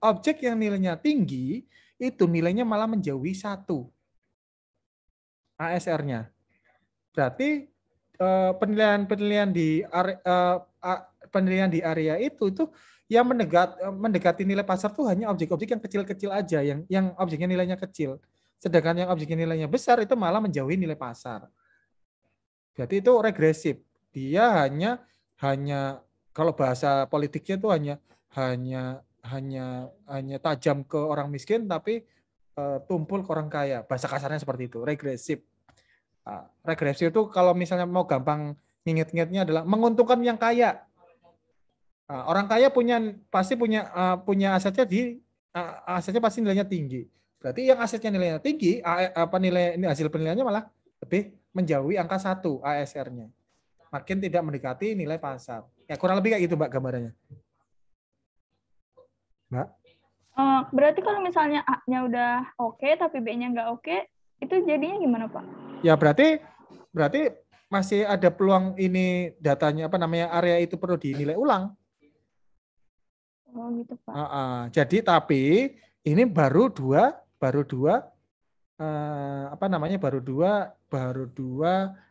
Objek yang nilainya tinggi itu nilainya malah menjauhi 1 ASR-nya. Berarti penilaian di area itu yang mendekati nilai pasar tuh hanya objek-objek yang kecil-kecil aja, yang objeknya nilainya kecil. Sedangkan yang objeknya nilainya besar itu malah menjauhi nilai pasar. Berarti itu regresif. Dia hanya kalau bahasa politiknya itu hanya tajam ke orang miskin, tapi tumpul ke orang kaya. Bahasa kasarnya seperti itu, regresif. Regresif itu kalau misalnya mau gampang nginget-ngingetnya adalah menguntungkan yang kaya. Orang kaya pasti punya asetnya pasti nilainya tinggi. Berarti yang asetnya nilainya tinggi, nilai hasil penilaiannya malah lebih menjauhi angka 1 ASR-nya. Makin tidak mendekati nilai pasar. Ya kurang lebih kayak gitu Mbak gambarannya. Mbak? Berarti kalau misalnya A-nya udah oke tapi B-nya nggak oke, itu jadinya gimana Pak? Ya berarti masih ada peluang ini datanya area itu perlu dinilai ulang. Oh gitu Pak. Jadi tapi ini baru dua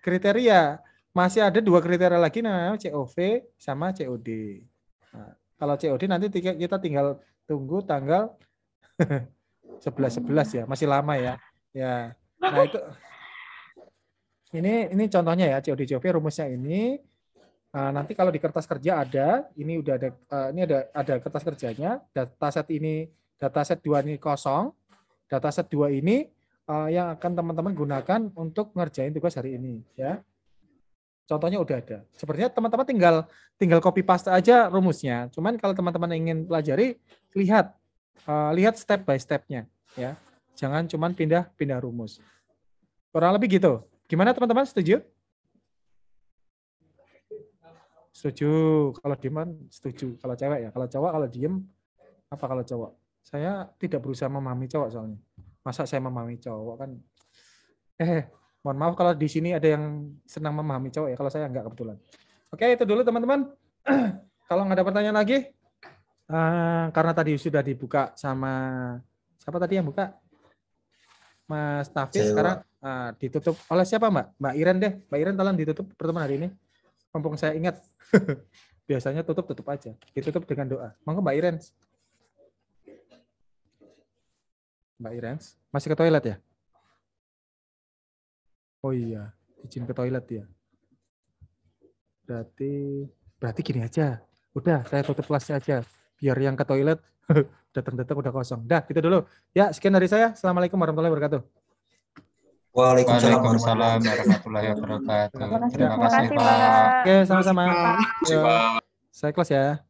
kriteria. Masih ada 2 kriteria lagi namanya COV sama COD. Nah, kalau COD nanti kita tinggal tunggu tanggal 11 ya, masih lama ya. Ya. Nah, itu ini contohnya ya COD COV rumusnya ini. Nanti kalau di kertas kerja ini udah ada ada kertas kerjanya. Dataset 2 ini kosong. Dataset 2 ini yang akan teman-teman gunakan untuk ngerjain tugas hari ini ya. Contohnya udah ada. Sepertinya teman-teman tinggal copy paste aja rumusnya. Cuman kalau teman-teman ingin pelajari, lihat step by step-nya ya. Jangan cuman pindah rumus. Kurang lebih gitu. Gimana teman-teman, setuju? Setuju. Kalau diem setuju. Kalau cewek ya. Kalau cowok kalau diem apa kalau cowok? Saya tidak berusaha memahami cowok soalnya. Masa saya memahami cowok kan? Mohon maaf kalau di sini ada yang senang memahami cowok ya. Kalau saya enggak kebetulan. Oke, itu dulu teman-teman. Kalau nggak ada pertanyaan lagi, karena tadi sudah dibuka sama siapa tadi yang buka? Mas Nafis. Sekarang ditutup oleh siapa Mbak? Mbak Iren deh. Mbak Iren tolong ditutup pertemuan hari ini. Mumpung saya ingat. Biasanya tutup aja. Ditutup dengan doa. Monggo Mbak Iren. Mbak Iren, masih ke toilet ya? Oh iya, izin ke toilet ya. Berarti gini aja. Udah, saya tutup kelasnya aja. Biar yang ke toilet datang-datang udah kosong. Dah, gitu dulu. Ya, sekian dari saya. Assalamualaikum warahmatullahi wabarakatuh. Waalaikumsalam warahmatullahi wabarakatuh. Terima kasih Pak. Oke, sama-sama. Saya kelas ya.